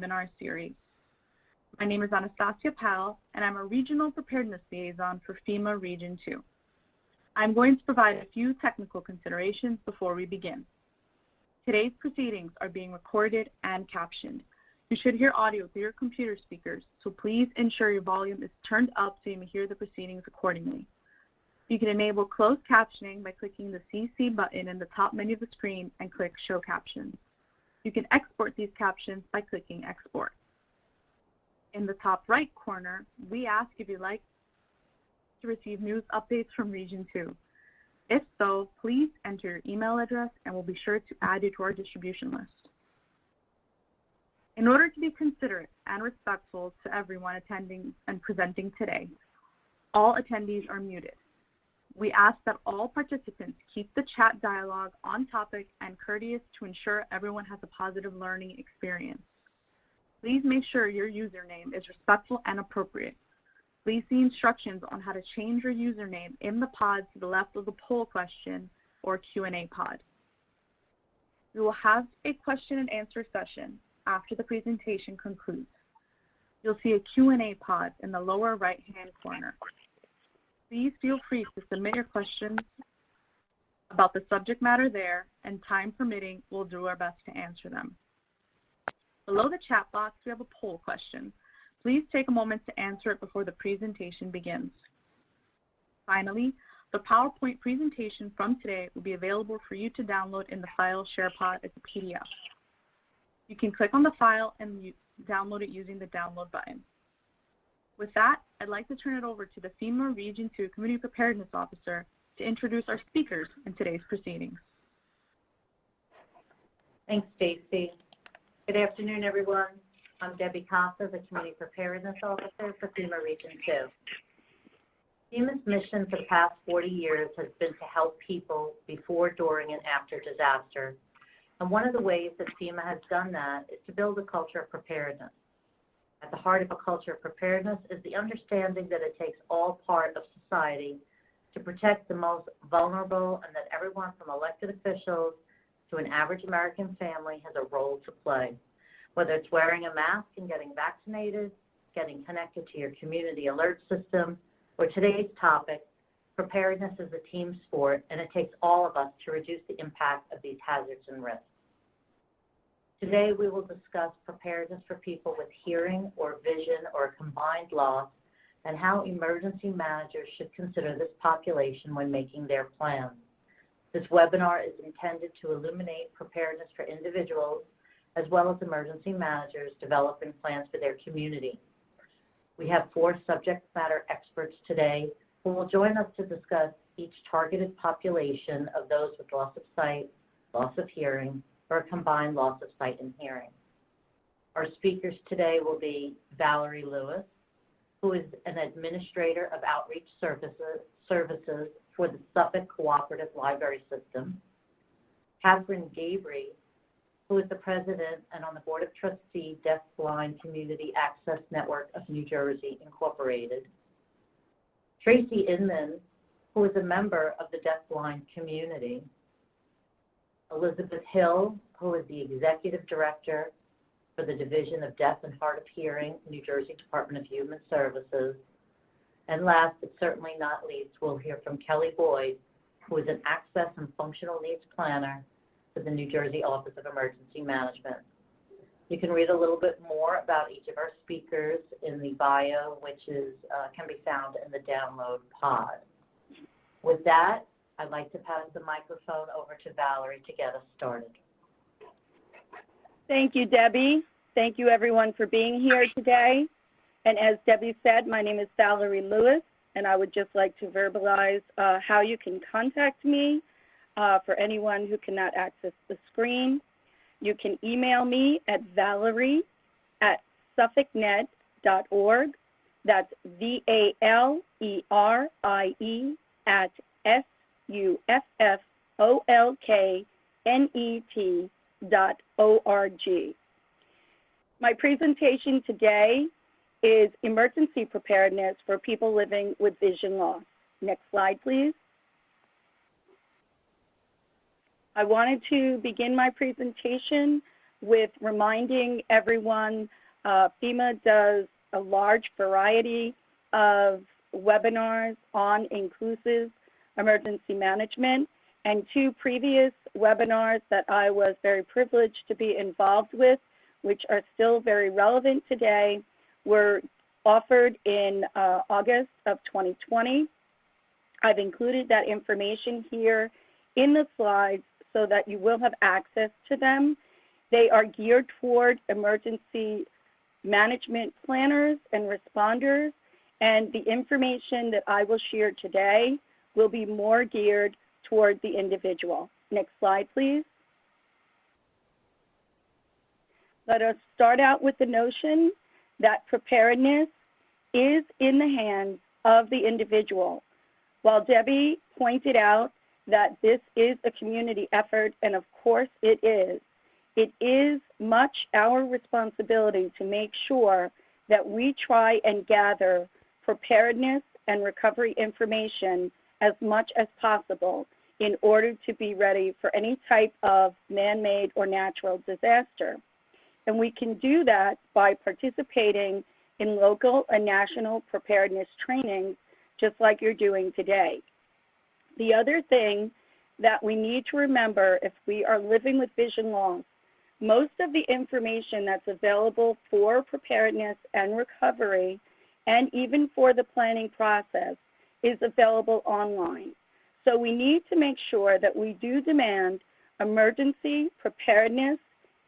webinar series. My name is Anastasia Powell, and I'm a Regional Preparedness Liaison for FEMA Region 2. I'm going to provide a few technical considerations before we begin. Today's proceedings are being recorded and captioned. You should hear audio through your computer speakers, so please ensure your volume is turned up so you may hear the proceedings accordingly. You can enable closed captioning by clicking the CC button in the top menu of the screen and click Show Captions. You can export these captions by clicking Export. In the top right corner, we ask if you'd like to receive news updates from Region 2. If so, please enter your email address and we'll be sure to add you to our distribution list. In order to be considerate and respectful to everyone attending and presenting today, all attendees are muted. We ask that all participants keep the chat dialogue on topic and courteous to ensure everyone has a positive learning experience. Please make sure your username is respectful and appropriate. Please see instructions on how to change your username in the pod to the left of the poll question or Q&A pod. We will have a question and answer session after the presentation concludes. You'll see a Q&A pod in the lower right-hand corner. Please feel free to submit your questions about the subject matter there, and time permitting, we'll do our best to answer them. Below the chat box, we have a poll question. Please take a moment to answer it before the presentation begins. Finally, the PowerPoint presentation from today will be available for you to download in the file SharePod as a PDF. You can click on the file and download it using the download button. With that, I'd like to turn it over to the FEMA Region 2 Community Preparedness Officer to introduce our speakers in today's proceedings. Thanks, Stacy. Good afternoon, everyone. I'm Debbie Costa, the Community Preparedness Officer for FEMA Region 2. FEMA's mission for the past 40 years has been to help people before, during, and after disaster. And one of the ways that FEMA has done that is to build a culture of preparedness. At the heart of a culture of preparedness is the understanding that it takes all part of society to protect the most vulnerable, and that everyone from elected officials to an average American family has a role to play. Whether it's wearing a mask and getting vaccinated, getting connected to your community alert system, or today's topic, preparedness is a team sport, and it takes all of us to reduce the impact of these hazards and risks. Today we will discuss preparedness for people with hearing or vision or a combined loss, and how emergency managers should consider this population when making their plans. This webinar is intended to illuminate preparedness for individuals as well as emergency managers developing plans for their community. We have 4 subject matter experts today who will join us to discuss each targeted population of those with loss of sight, loss of hearing, or a combined loss of sight and hearing. Our speakers today will be Valerie Lewis, who is an administrator of outreach services for the Suffolk Cooperative Library System, Catherine Gabry, who is the president and on the board of trustees, Deaf-Blind Community Access Network of New Jersey, Incorporated, Tracy Inman, who is a member of the deaf-blind community, Elizabeth Hill, who is the executive director for the Division of Deaf and Hard of Hearing, New Jersey Department of Human Services. And last but certainly not least, we'll hear from Kelly Boyd, who is an Access and Functional Needs Planner for the New Jersey Office of Emergency Management. You can read a little bit more about each of our speakers in the bio, which can be found in the download pod. With that, I'd like to pass the microphone over to Valerie to get us started. Thank you, Debbie. Thank you, everyone, for being here today. And as Debbie said, my name is Valerie Lewis, and I would just like to verbalize how you can contact me for anyone who cannot access the screen. You can email me at valerie@suffolknet.org. That's VALERIE@SUFFOLKNET.org. My presentation today is emergency preparedness for people living with vision loss. Next slide, please. I wanted to begin my presentation with reminding everyone FEMA does a large variety of webinars on inclusive emergency management, and 2 previous webinars that I was very privileged to be involved with, which are still very relevant today, were offered in August of 2020. I've included that information here in the slides so that you will have access to them. They are geared toward emergency management planners and responders, and the information that I will share today will be more geared toward the individual. Next slide, please. Let us start out with the notion that preparedness is in the hands of the individual. While Debbie pointed out that this is a community effort, and of course it is much our responsibility to make sure that we try and gather preparedness and recovery information as much as possible in order to be ready for any type of man-made or natural disaster. And we can do that by participating in local and national preparedness trainings, just like you're doing today. The other thing that we need to remember if we are living with vision loss, most of the information that's available for preparedness and recovery, and even for the planning process, is available online. So we need to make sure that we do demand emergency preparedness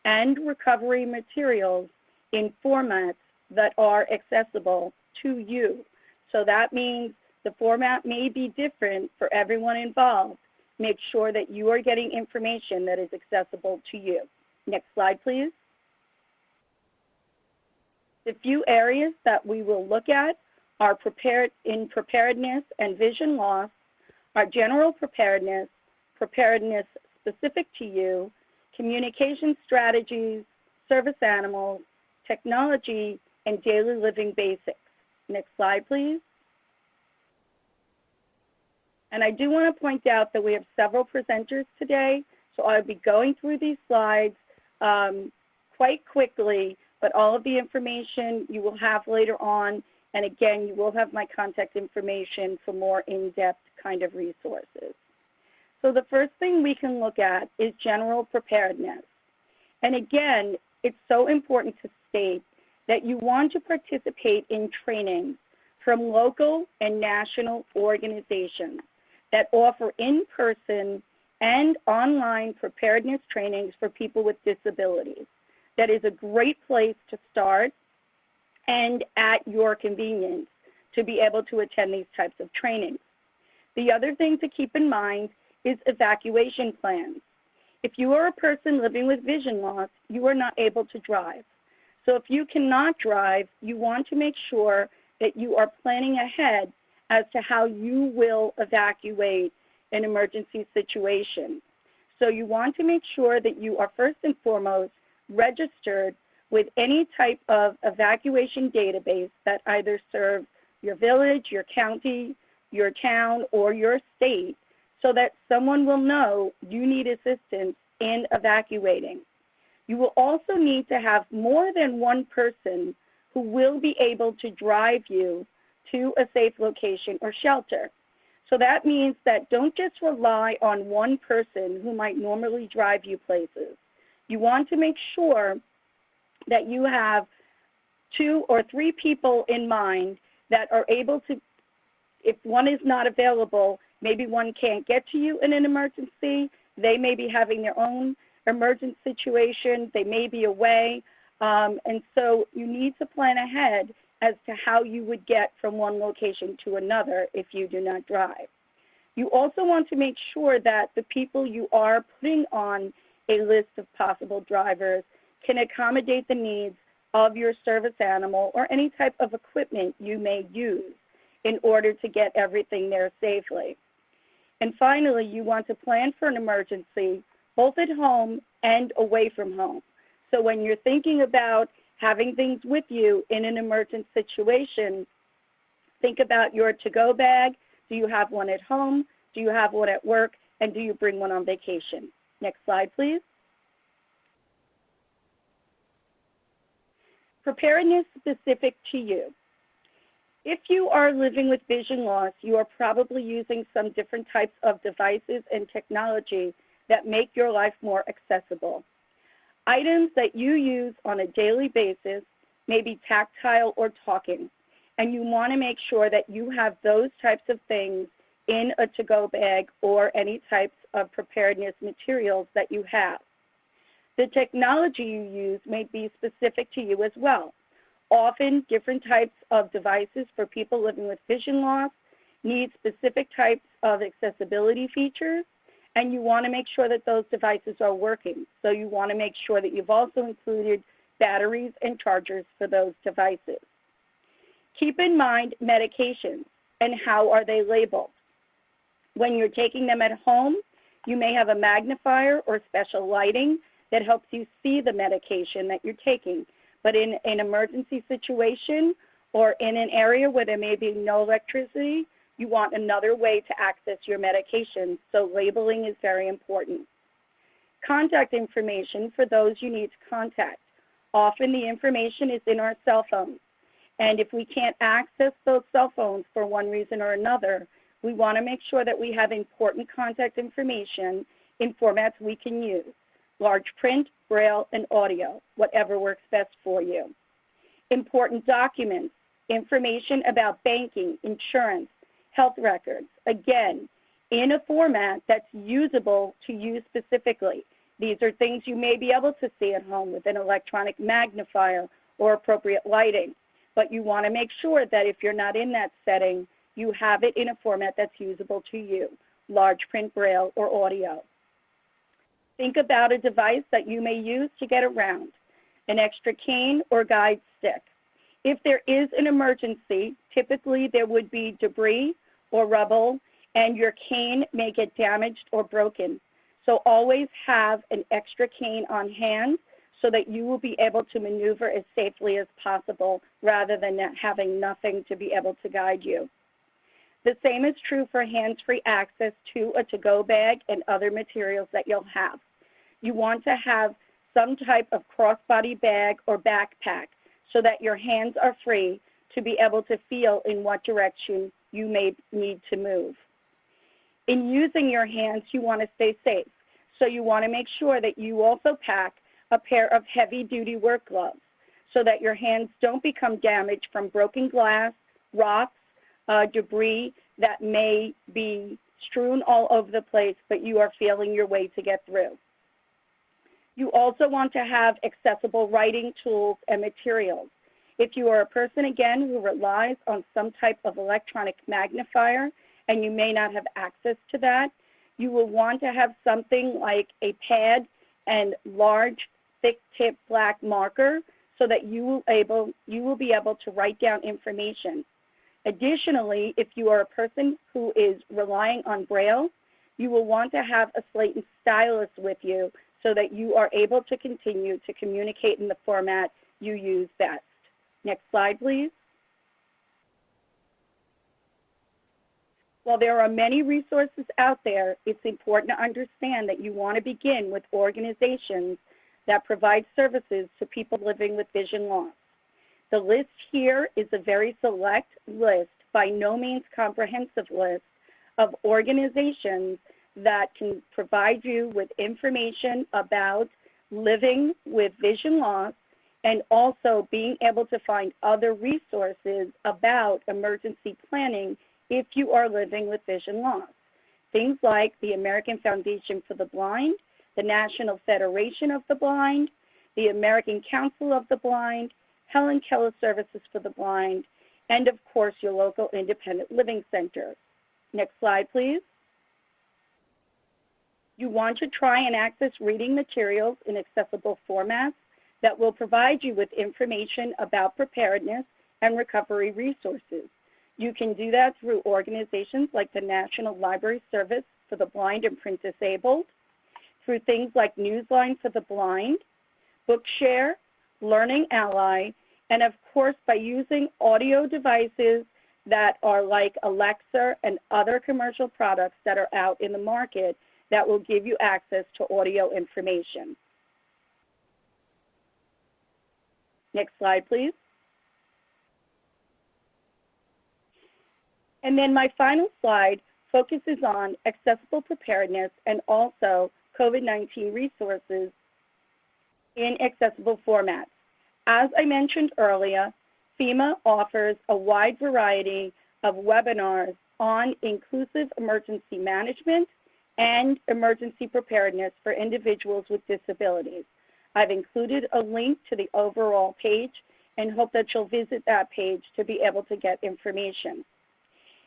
and recovery materials in formats that are accessible to you. So that means the format may be different for everyone involved. Make sure that you are getting information that is accessible to you. Next slide, please. The few areas that we will look at are preparedness and vision loss, our general preparedness, preparedness specific to you, communication strategies, service animals, technology, and daily living basics. Next slide, please. And I do want to point out that we have several presenters today, so I'll be going through these slides quite quickly, but all of the information you will have later on, and again, you will have my contact information for more in-depth kind of resources. So the first thing we can look at is general preparedness. And again, it's so important to state that you want to participate in trainings from local and national organizations that offer in-person and online preparedness trainings for people with disabilities. That is a great place to start and at your convenience to be able to attend these types of trainings. The other thing to keep in mind is evacuation plans. If you are a person living with vision loss, you are not able to drive. So if you cannot drive, you want to make sure that you are planning ahead as to how you will evacuate an emergency situation. So you want to make sure that you are first and foremost registered with any type of evacuation database that either serves your village, your county, your town, or your state, so that someone will know you need assistance in evacuating. You will also need to have more than one person who will be able to drive you to a safe location or shelter. So that means that don't just rely on one person who might normally drive you places. You want to make sure that you have 2 or 3 people in mind that are able to, if one is not available, maybe one can't get to you in an emergency, they may be having their own emergent situation, they may be away, and so you need to plan ahead as to how you would get from one location to another if you do not drive. You also want to make sure that the people you are putting on a list of possible drivers can accommodate the needs of your service animal or any type of equipment you may use in order to get everything there safely. And finally, you want to plan for an emergency both at home and away from home. So when you're thinking about having things with you in an emergent situation, think about your to-go bag. Do you have one at home? Do you have one at work? And do you bring one on vacation? Next slide, please. Preparedness specific to you. If you are living with vision loss, you are probably using some different types of devices and technology that make your life more accessible. Items that you use on a daily basis may be tactile or talking, and you want to make sure that you have those types of things in a to-go bag or any types of preparedness materials that you have. The technology you use may be specific to you as well. Often, different types of devices for people living with vision loss need specific types of accessibility features, and you want to make sure that those devices are working. So you want to make sure that you've also included batteries and chargers for those devices. Keep in mind medications and how are they labeled. When you're taking them at home, you may have a magnifier or special lighting that helps you see the medication that you're taking. But in an emergency situation or in an area where there may be no electricity, you want another way to access your medication, so labeling is very important. Contact information for those you need to contact. Often the information is in our cell phones, and if we can't access those cell phones for one reason or another, we want to make sure that we have important contact information in formats we can use. Large print, braille, and audio, whatever works best for you. Important documents, information about banking, insurance, health records, again, in a format that's usable to you specifically. These are things you may be able to see at home with an electronic magnifier or appropriate lighting, but you want to make sure that if you're not in that setting, you have it in a format that's usable to you, large print, braille, or audio. Think about a device that you may use to get around, an extra cane or guide stick. If there is an emergency, typically there would be debris or rubble, and your cane may get damaged or broken. So always have an extra cane on hand so that you will be able to maneuver as safely as possible rather than having nothing to be able to guide you. The same is true for hands-free access to a to-go bag and other materials that you'll have. You want to have some type of crossbody bag or backpack so that your hands are free to be able to feel in what direction you may need to move. In using your hands, you want to stay safe, so you want to make sure that you also pack a pair of heavy-duty work gloves so that your hands don't become damaged from broken glass, rocks, debris that may be strewn all over the place, but you are feeling your way to get through. You also want to have accessible writing tools and materials. If you are a person, again, who relies on some type of electronic magnifier and you may not have access to that, you will want to have something like a pad and large, thick-tip black marker so that you will be able to write down information. Additionally, if you are a person who is relying on Braille, you will want to have a slate and stylus with you so that you are able to continue to communicate in the format you use best. Next slide, please. While there are many resources out there, it's important to understand that you want to begin with organizations that provide services to people living with vision loss. The list here is a very select list, by no means comprehensive list, of organizations that can provide you with information about living with vision loss and also being able to find other resources about emergency planning if you are living with vision loss. Things like the American Foundation for the Blind, the National Federation of the Blind, the American Council of the Blind, Helen Keller Services for the Blind, and of course your local independent living center. Next slide, please. You want to try and access reading materials in accessible formats that will provide you with information about preparedness and recovery resources. You can do that through organizations like the National Library Service for the Blind and Print Disabled, through things like Newsline for the Blind, Bookshare, Learning Ally, and of course by using audio devices that are like Alexa and other commercial products that are out in the market that will give you access to audio information. Next slide, please. And then my final slide focuses on accessible preparedness and also COVID-19 resources in accessible formats. As I mentioned earlier, FEMA offers a wide variety of webinars on inclusive emergency management and emergency preparedness for individuals with disabilities. I've included a link to the overall page and hope that you'll visit that page to be able to get information.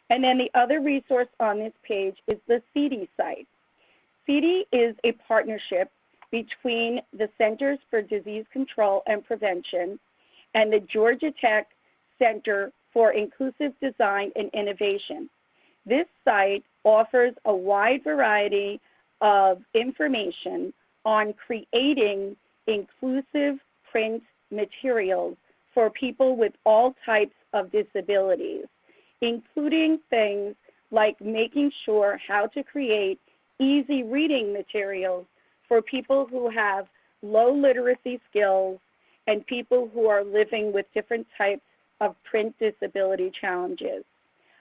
And then the other resource on this page is the CD site. CD is a partnership between the Centers for Disease Control and Prevention and the Georgia Tech Center for Inclusive Design and Innovation. This site offers a wide variety of information on creating inclusive print materials for people with all types of disabilities, including things like making sure how to create easy reading materials for people who have low literacy skills and people who are living with different types of print disability challenges.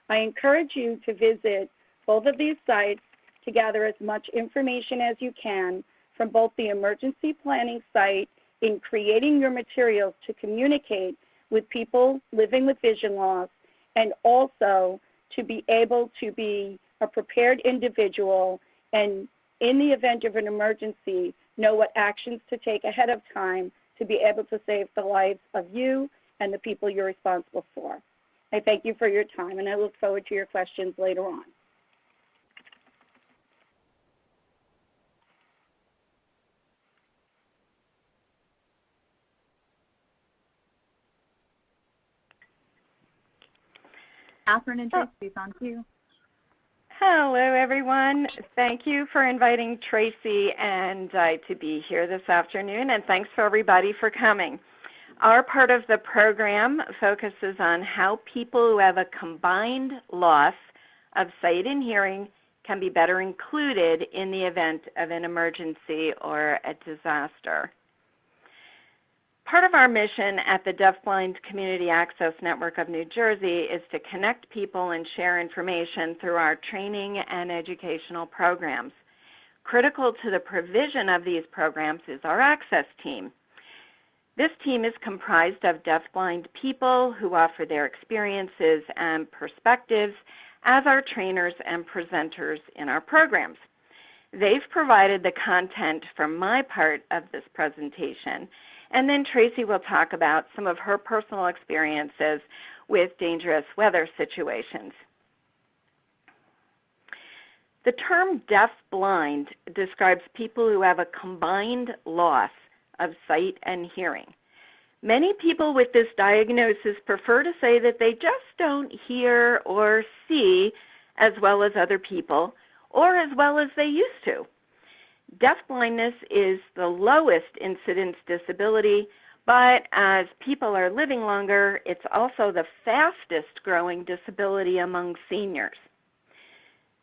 I encourage you to visit both of these sites to gather as much information as you can from both the emergency planning site in creating your materials to communicate with people living with vision loss, and also to be able to be a prepared individual and in the event of an emergency, know what actions to take ahead of time to be able to save the lives of you and the people you're responsible for. I thank you for your time, and I look forward to your questions later on. Catherine and Tracy, on to you. Hello, everyone. Thank you for inviting Tracy and I to be here this afternoon, and thanks for everybody for coming. Our part of the program focuses on how people who have a combined loss of sight and hearing can be better included in the event of an emergency or a disaster. Part of our mission at the Deafblind Community Access Network of New Jersey is to connect people and share information through our training and educational programs. Critical to the provision of these programs is our access team. This team is comprised of deafblind people who offer their experiences and perspectives as our trainers and presenters in our programs. They've provided the content for my part of this presentation, and then Tracy will talk about some of her personal experiences with dangerous weather situations. The term deaf-blind describes people who have a combined loss of sight and hearing. Many people with this diagnosis prefer to say that they just don't hear or see as well as other people, or as well as they used to. Deafblindness is the lowest incidence disability, but as people are living longer, it's also the fastest growing disability among seniors.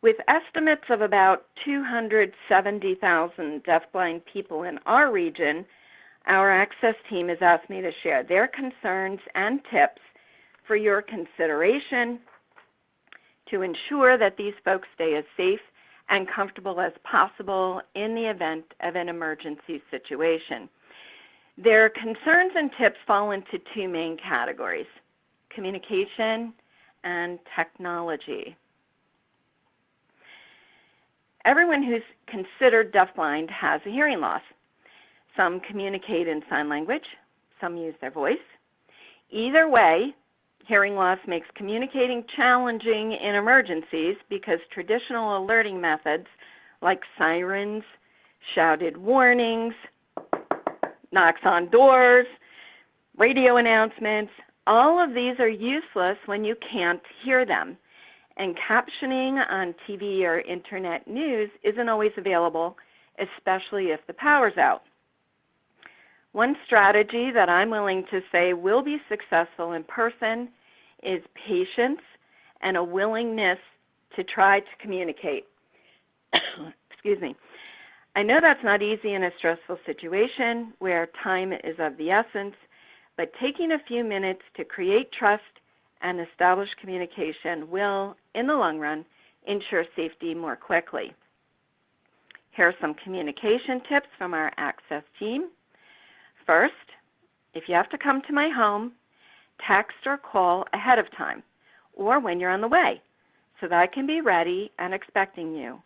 With estimates of about 270,000 deafblind people in our region, our access team has asked me to share their concerns and tips for your consideration to ensure that these folks stay as safe and comfortable as possible in the event of an emergency situation. Their concerns and tips fall into two main categories: communication and technology. Everyone who's considered deafblind has a hearing loss. Some communicate in sign language, some use their voice. Either way, hearing loss makes communicating challenging in emergencies because traditional alerting methods like sirens, shouted warnings, knocks on doors, radio announcements, all of these are useless when you can't hear them. And captioning on TV or internet news isn't always available, especially if the power's out. One strategy that I'm willing to say will be successful in person is patience and a willingness to try to communicate. Excuse me. I know that's not easy in a stressful situation where time is of the essence, but taking a few minutes to create trust and establish communication will, in the long run, ensure safety more quickly. Here are some communication tips from our Access team. First, if you have to come to my home, text or call ahead of time or when you're on the way so that I can be ready and expecting you.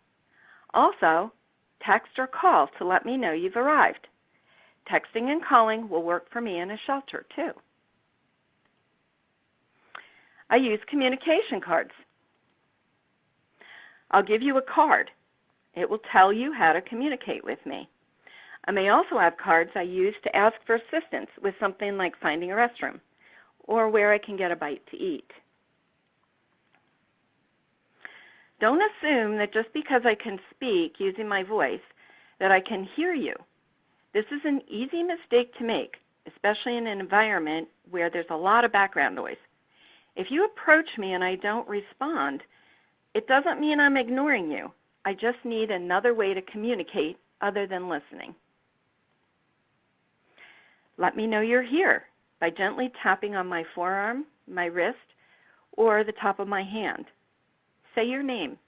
Also, text or call to let me know you've arrived. Texting and calling will work for me in a shelter too. I use communication cards. I'll give you a card. It will tell you how to communicate with me. I may also have cards I use to ask for assistance with something like finding a restroom or where I can get a bite to eat. Don't assume that just because I can speak using my voice that I can hear you. This is an easy mistake to make, especially in an environment where there's a lot of background noise. If you approach me and I don't respond, it doesn't mean I'm ignoring you. I just need another way to communicate other than listening. Let me know you're here by gently tapping on my forearm, my wrist, or the top of my hand. Say your name.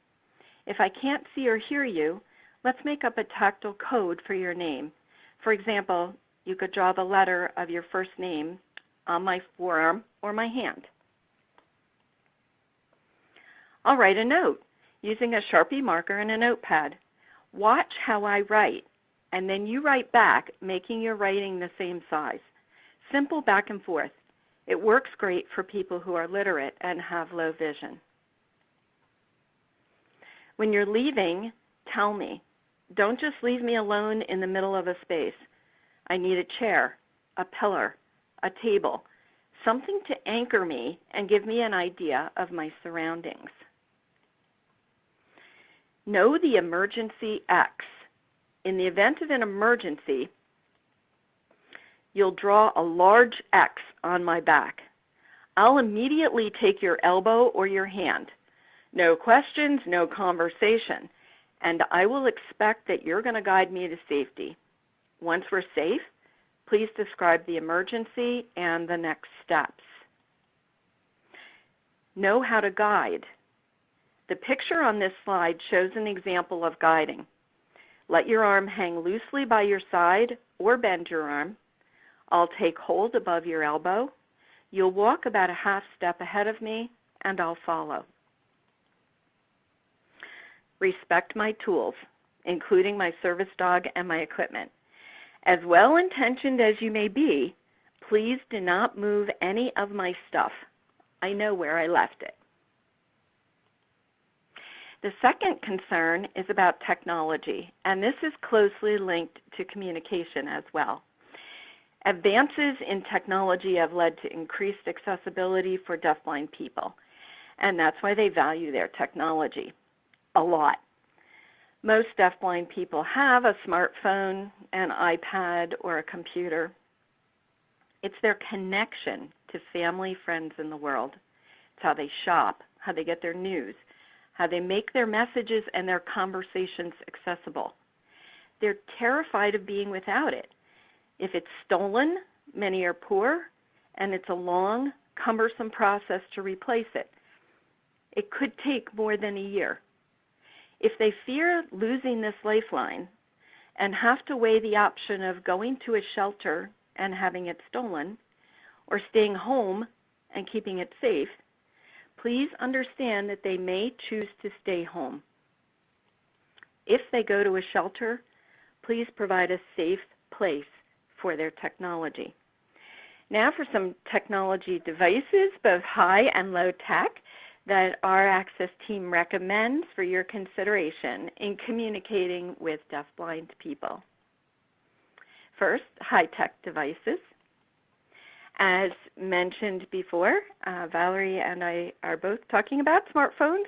If I can't see or hear you, let's make up a tactile code for your name. For example, you could draw the letter of your first name on my forearm or my hand. I'll write a note using a Sharpie marker and a notepad. Watch how I write, and then you write back, making your writing the same size. Simple back and forth. It works great for people who are literate and have low vision. When you're leaving, tell me. Don't just leave me alone in the middle of a space. I need a chair, a pillar, a table, something to anchor me and give me an idea of my surroundings. Know the emergency X. In the event of an emergency, you'll draw a large X on my back. I'll immediately take your elbow or your hand. No questions, no conversation, and I will expect that you're going to guide me to safety. Once we're safe, please describe the emergency and the next steps. Know how to guide. The picture on this slide shows an example of guiding. Let your arm hang loosely by your side or bend your arm. I'll take hold above your elbow. You'll walk about a half step ahead of me, and I'll follow. Respect my tools, including my service dog and my equipment. As well-intentioned as you may be, please do not move any of my stuff. I know where I left it. The second concern is about technology, and this is closely linked to communication as well. Advances in technology have led to increased accessibility for deafblind people, and that's why they value their technology a lot. Most deafblind people have a smartphone, an iPad, or a computer. It's their connection to family, friends in the world. It's how they shop, how they get their news, how they make their messages and their conversations accessible. They're terrified of being without it. If it's stolen, many are poor, and it's a long, cumbersome process to replace it. It could take more than a year. If they fear losing this lifeline and have to weigh the option of going to a shelter and having it stolen, or staying home and keeping it safe, please understand that they may choose to stay home. If they go to a shelter, please provide a safe place for their technology. Now for some technology devices, both high and low tech, that our Access team recommends for your consideration in communicating with deafblind people. First, high-tech devices. As mentioned before, Valerie and I are both talking about smartphones.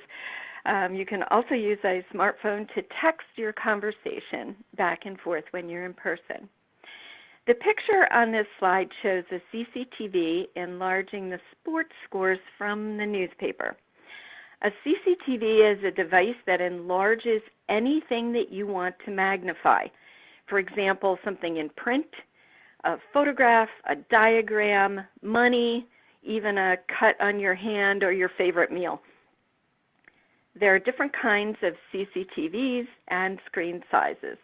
You can also use a smartphone to text your conversation back and forth when you're in person. The picture on this slide shows a CCTV enlarging the sports scores from the newspaper. A CCTV is a device that enlarges anything that you want to magnify. For example, something in print, a photograph, a diagram, money, even a cut on your hand or your favorite meal. There are different kinds of CCTVs and screen sizes.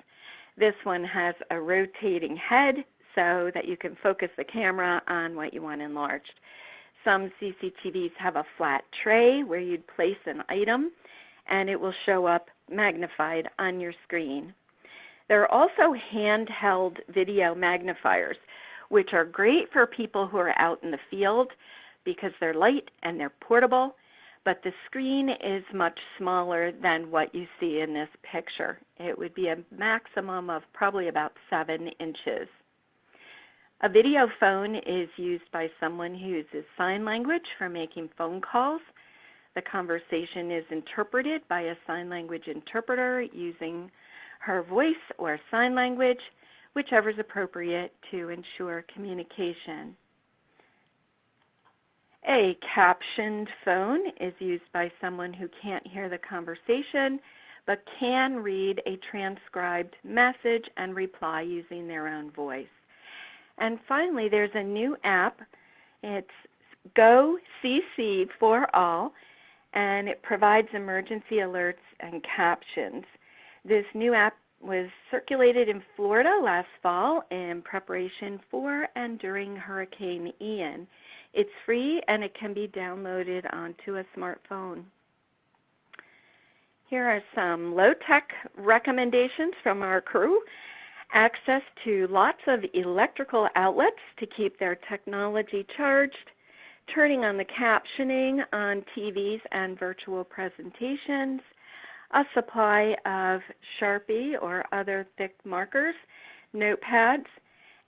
This one has a rotating head so that you can focus the camera on what you want enlarged. Some CCTVs have a flat tray where you'd place an item and it will show up magnified on your screen. There are also handheld video magnifiers, which are great for people who are out in the field because they're light and they're portable, but the screen is much smaller than what you see in this picture. It would be a maximum of probably about 7 inches. A video phone is used by someone who uses sign language for making phone calls. The conversation is interpreted by a sign language interpreter using her voice or sign language, whichever is appropriate to ensure communication. A captioned phone is used by someone who can't hear the conversation but can read a transcribed message and reply using their own voice. And finally, there's a new app. It's GoCC for All, and it provides emergency alerts and captions. This new app was circulated in Florida last fall in preparation for and during Hurricane Ian. It's free and it can be downloaded onto a smartphone. Here are some low-tech recommendations from our crew. Access to lots of electrical outlets to keep their technology charged, turning on the captioning on TVs and virtual presentations, a supply of Sharpie or other thick markers, notepads,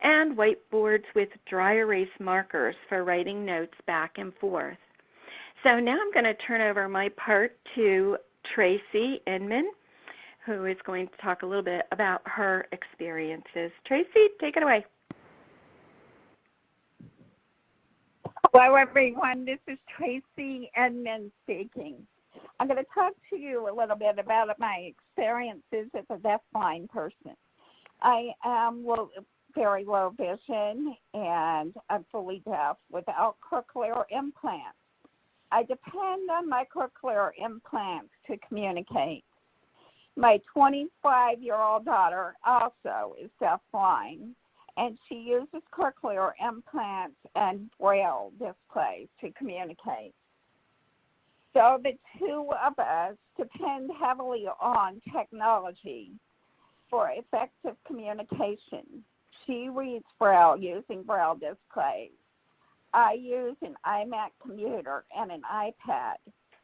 and whiteboards with dry erase markers for writing notes back and forth. So now I'm going to turn over my part to Tracy Inman, who is going to talk a little bit about her experiences. Tracy, take it away. Hello, everyone. This is Tracy Inman speaking. I'm going to talk to you a little bit about my experiences as a deafblind person. I am very low vision, and I'm fully deaf without cochlear implants. I depend on my cochlear implants to communicate. My 25-year-old daughter also is deafblind, and she uses cochlear implants and braille displays to communicate. So the two of us depend heavily on technology for effective communication. She reads braille using braille displays. I use an iMac computer and an iPad.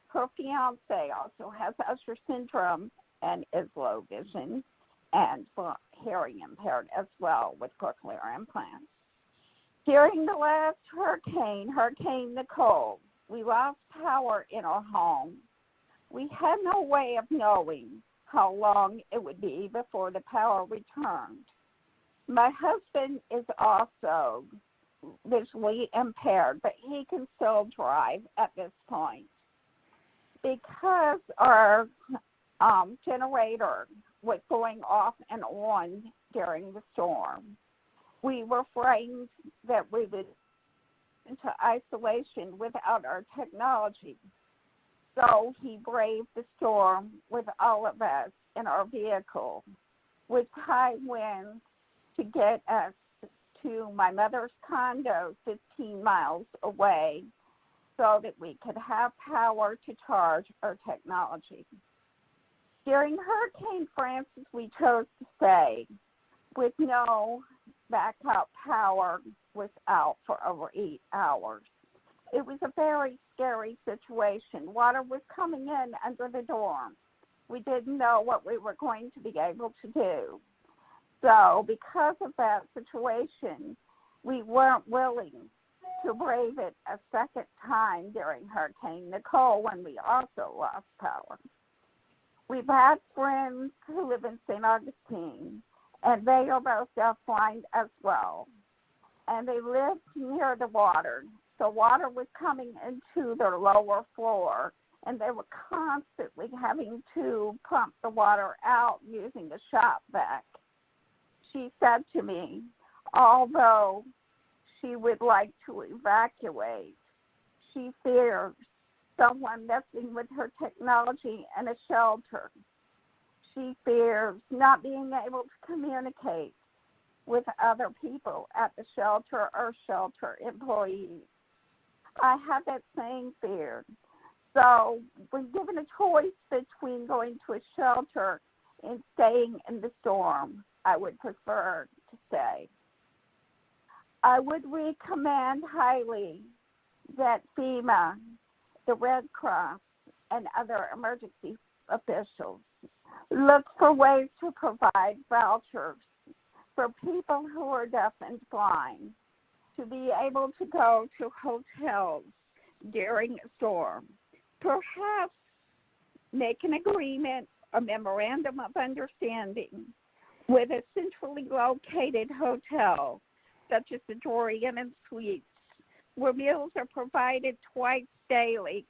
Her fiance also has Usher syndrome and is low vision and hearing impaired as well with cochlear implants. During the last Hurricane Nicole, we lost power in our home. We had no way of knowing how long it would be before the power returned. My husband is also visually impaired, but he can still drive at this point. Because our generator was going off and on during the storm, we were frightened that we would into isolation without our technology. So he braved the storm with all of us in our vehicle with high winds to get us to my mother's condo 15 miles away so that we could have power to charge our technology. During Hurricane Francis, we chose to stay with no backup power was out for over 8 hours. It was a very scary situation. Water was coming in under the dorm. We didn't know what we were going to be able to do. So because of that situation, we weren't willing to brave it a second time during Hurricane Nicole when we also lost power. We've had friends who live in St. Augustine, and they are both deafblind as well. And they lived near the water. So water was coming into their lower floor, and they were constantly having to pump the water out using the shop vac. She said to me, Although she would like to evacuate, she fears someone messing with her technology in a shelter. She fears not being able to communicate with other people at the shelter or shelter employees. I have that same fear. So when given a choice between going to a shelter and staying in the storm, I would prefer to stay. I would recommend highly that FEMA, the Red Cross, and other emergency officials look for ways to provide vouchers for people who are deaf and blind to be able to go to hotels during a storm. Perhaps make an agreement, a memorandum of understanding with a centrally located hotel, such as the Dorian and Suites, where meals are provided twice daily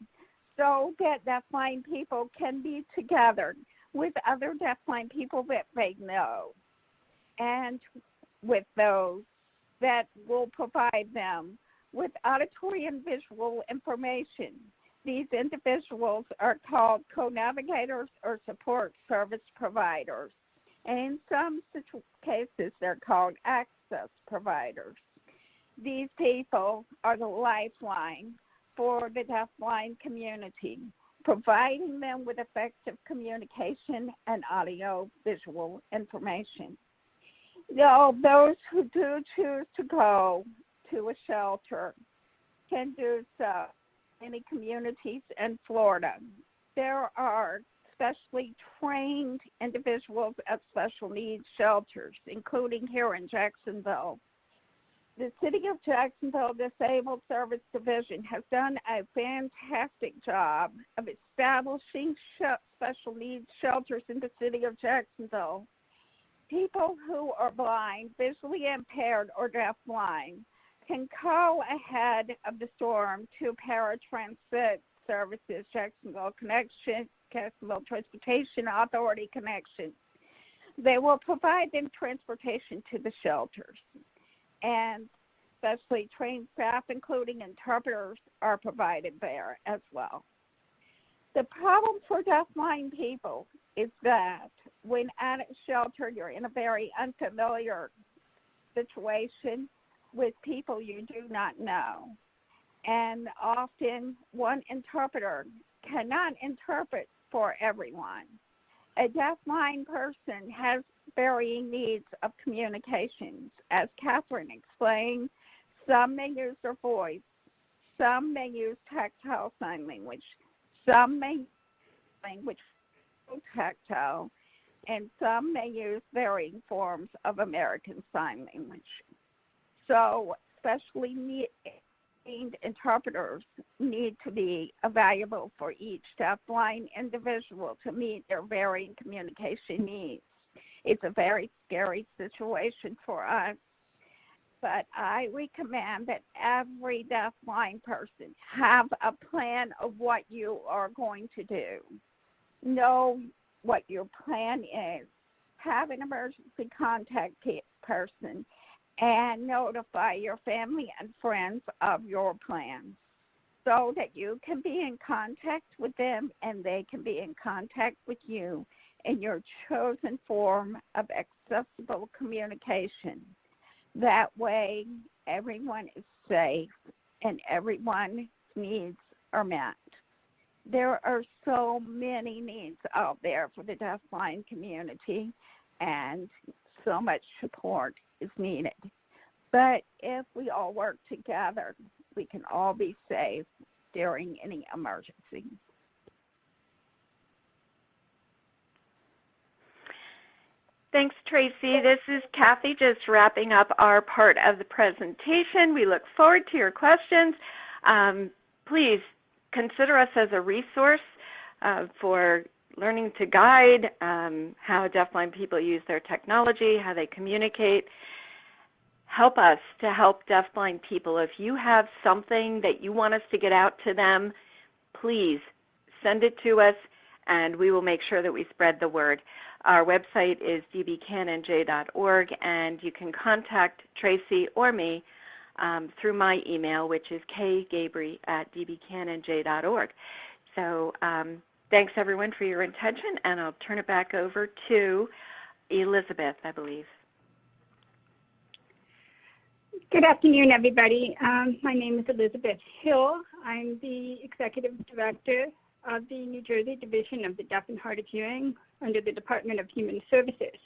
so that deafblind people can be together with other deafblind people that they know, and with those that will provide them with auditory and visual information. These individuals are called co-navigators or support service providers, and in some cases they're called access providers. These people are the lifeline for the deafblind community, providing them with effective communication and audio-visual information. Now, those who do choose to go to a shelter can do so in many communities in Florida. There are specially trained individuals at special needs shelters, including here in Jacksonville. The City of Jacksonville Disabled Service Division has done a fantastic job of establishing special needs shelters in the City of Jacksonville. People who are blind, visually impaired, or deafblind can call ahead of the storm to paratransit services, Jacksonville Connection, Jacksonville Transportation Authority Connection. They will provide them transportation to the shelters, and specially trained staff, including interpreters, are provided there as well. The problem for deafblind people is that when at a shelter, you're in a very unfamiliar situation with people you do not know. And often one interpreter cannot interpret for everyone. A deafblind person has varying needs of communications. As Catherine explained, some may use their voice, some may use tactile sign language, some may use language tactile, and some may use varying forms of American Sign Language. So specially trained interpreters need to be available for each deafblind individual to meet their varying communication needs. It's a very scary situation for us, but I recommend that every deafblind person have a plan of what you are going to do. Know what your plan is. Have an emergency contact person and notify your family and friends of your plan so that you can be in contact with them and they can be in contact with you in your chosen form of accessible communication. That way, everyone is safe and everyone's needs are met. There are so many needs out there for the deafblind community, and so much support is needed. But if we all work together, we can all be safe during any emergency. Thanks, Tracy. This is Kathy, just wrapping up our part of the presentation. We look forward to your questions. Please consider us as a resource for learning to guide how deafblind people use their technology, how they communicate. Help us to help deafblind people. If you have something that you want us to get out to them, please send it to us, and we will make sure that we spread the word. Our website is dbcannonj.org, and you can contact Tracy or me through my email, which is kgabry@dbcannonj.org. So thanks, everyone, for your attention, and I'll turn it back over to Elizabeth, I believe. Good afternoon, everybody. My name is Elizabeth Hill. I'm the Executive Director of the New Jersey Division of the Deaf and Hard of Hearing under the Department of Human Services.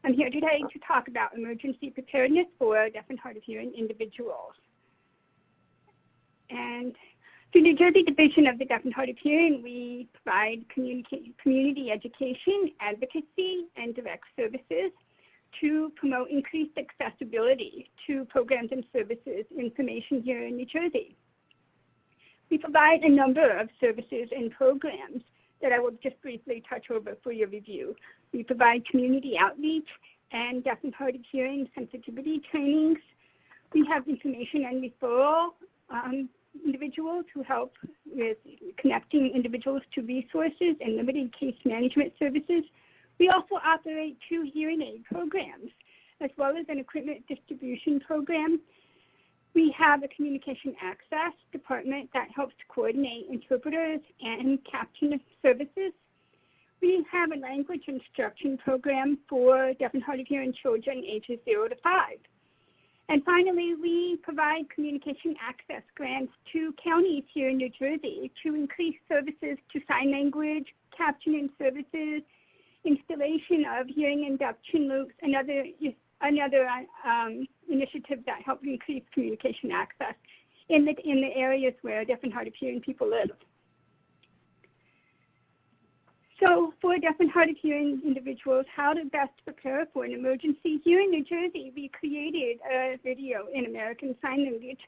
I'm here today to talk about emergency preparedness for deaf and hard of hearing individuals. And the New Jersey Division of the Deaf and Hard of Hearing, we provide community education, advocacy, and direct services to promote increased accessibility to programs and services information here in New Jersey. We provide a number of services and programs that I will just briefly touch over for your review. We provide community outreach and deaf and hard of hearing sensitivity trainings. We have information and referral individuals who help with connecting individuals to resources and limited case management services. We also operate 2 hearing aid programs, as well as an equipment distribution program. We have a communication access department that helps to coordinate interpreters and caption services. We have a language instruction program for deaf and hard of hearing children ages 0 to 5. And finally, we provide communication access grants to counties here in New Jersey to increase services to sign language, captioning services, installation of hearing induction loops, and other initiatives that help increase communication access in the areas where deaf and hard of hearing people live. So for deaf and hard of hearing individuals, how to best prepare for an emergency. Here in New Jersey, we created a video in American Sign Language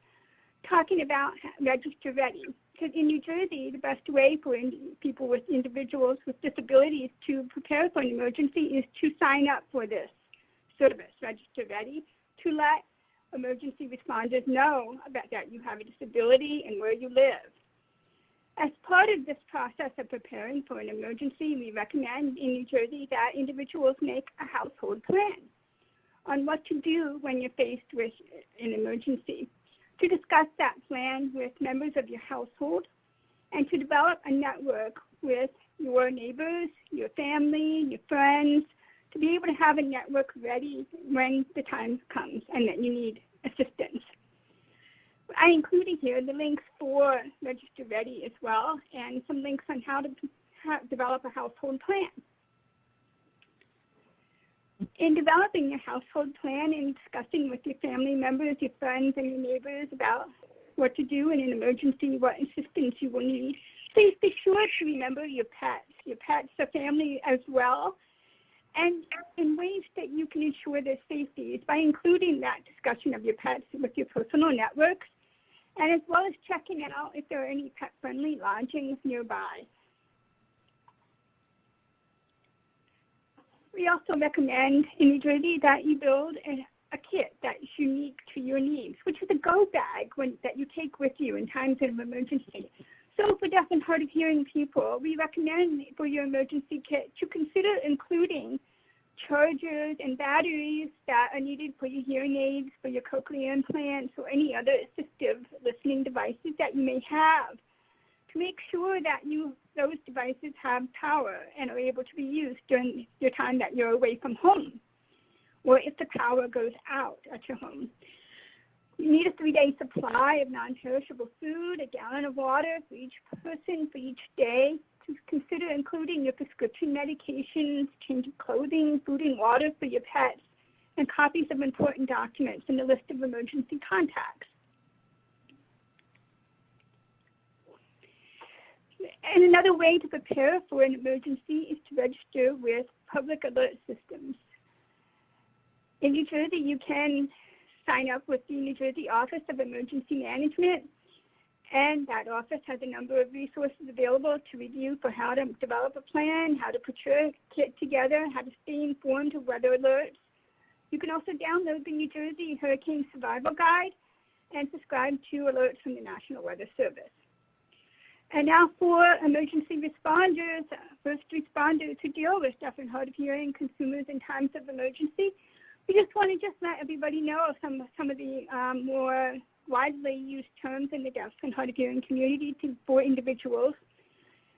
talking about Register Ready. Because in New Jersey, the best way for people with individuals with disabilities to prepare for an emergency is to sign up for this service, Register Ready, to let emergency responders know about that you have a disability and where you live. As part of this process of preparing for an emergency, we recommend in New Jersey that individuals make a household plan on what to do when you're faced with an emergency, to discuss that plan with members of your household, and to develop a network with your neighbors, your family, your friends, to be able to have a network ready when the time comes and that you need assistance. I included here the links for Register Ready as well, and some links on how to develop a household plan. In developing your household plan and discussing with your family members, your friends, and your neighbors about what to do in an emergency, what assistance you will need, please be sure to remember your pets. Your pets are family as well. And in ways that you can ensure their safety is by including that discussion of your pets with your personal networks, and as well as checking out if there are any pet-friendly lodgings nearby. We also recommend in New Jersey that you build a kit that is unique to your needs, which is a go bag that you take with you in times of emergency. So for deaf and hard of hearing people, we recommend for your emergency kit to consider including chargers and batteries that are needed for your hearing aids, for your cochlear implants, or any other assistive listening devices that you may have, to make sure that those devices have power and are able to be used during your time that you're away from home, or if the power goes out at your home. You need a 3-day supply of non-perishable food, a gallon of water for each person for each day. To consider including your prescription medications, change of clothing, food and water for your pets, and copies of important documents and a list of emergency contacts. And another way to prepare for an emergency is to register with public alert systems. In New Jersey, you can sign up with the New Jersey Office of Emergency Management, and that office has a number of resources available to review for how to develop a plan, how to put your kit together, how to stay informed of weather alerts. You can also download the New Jersey Hurricane Survival Guide and subscribe to alerts from the National Weather Service. And now for emergency responders, first responders who deal with deaf and hard of hearing consumers in times of emergency. We just want to let everybody know of some of the more widely used terms in the deaf and hard of hearing community for individuals.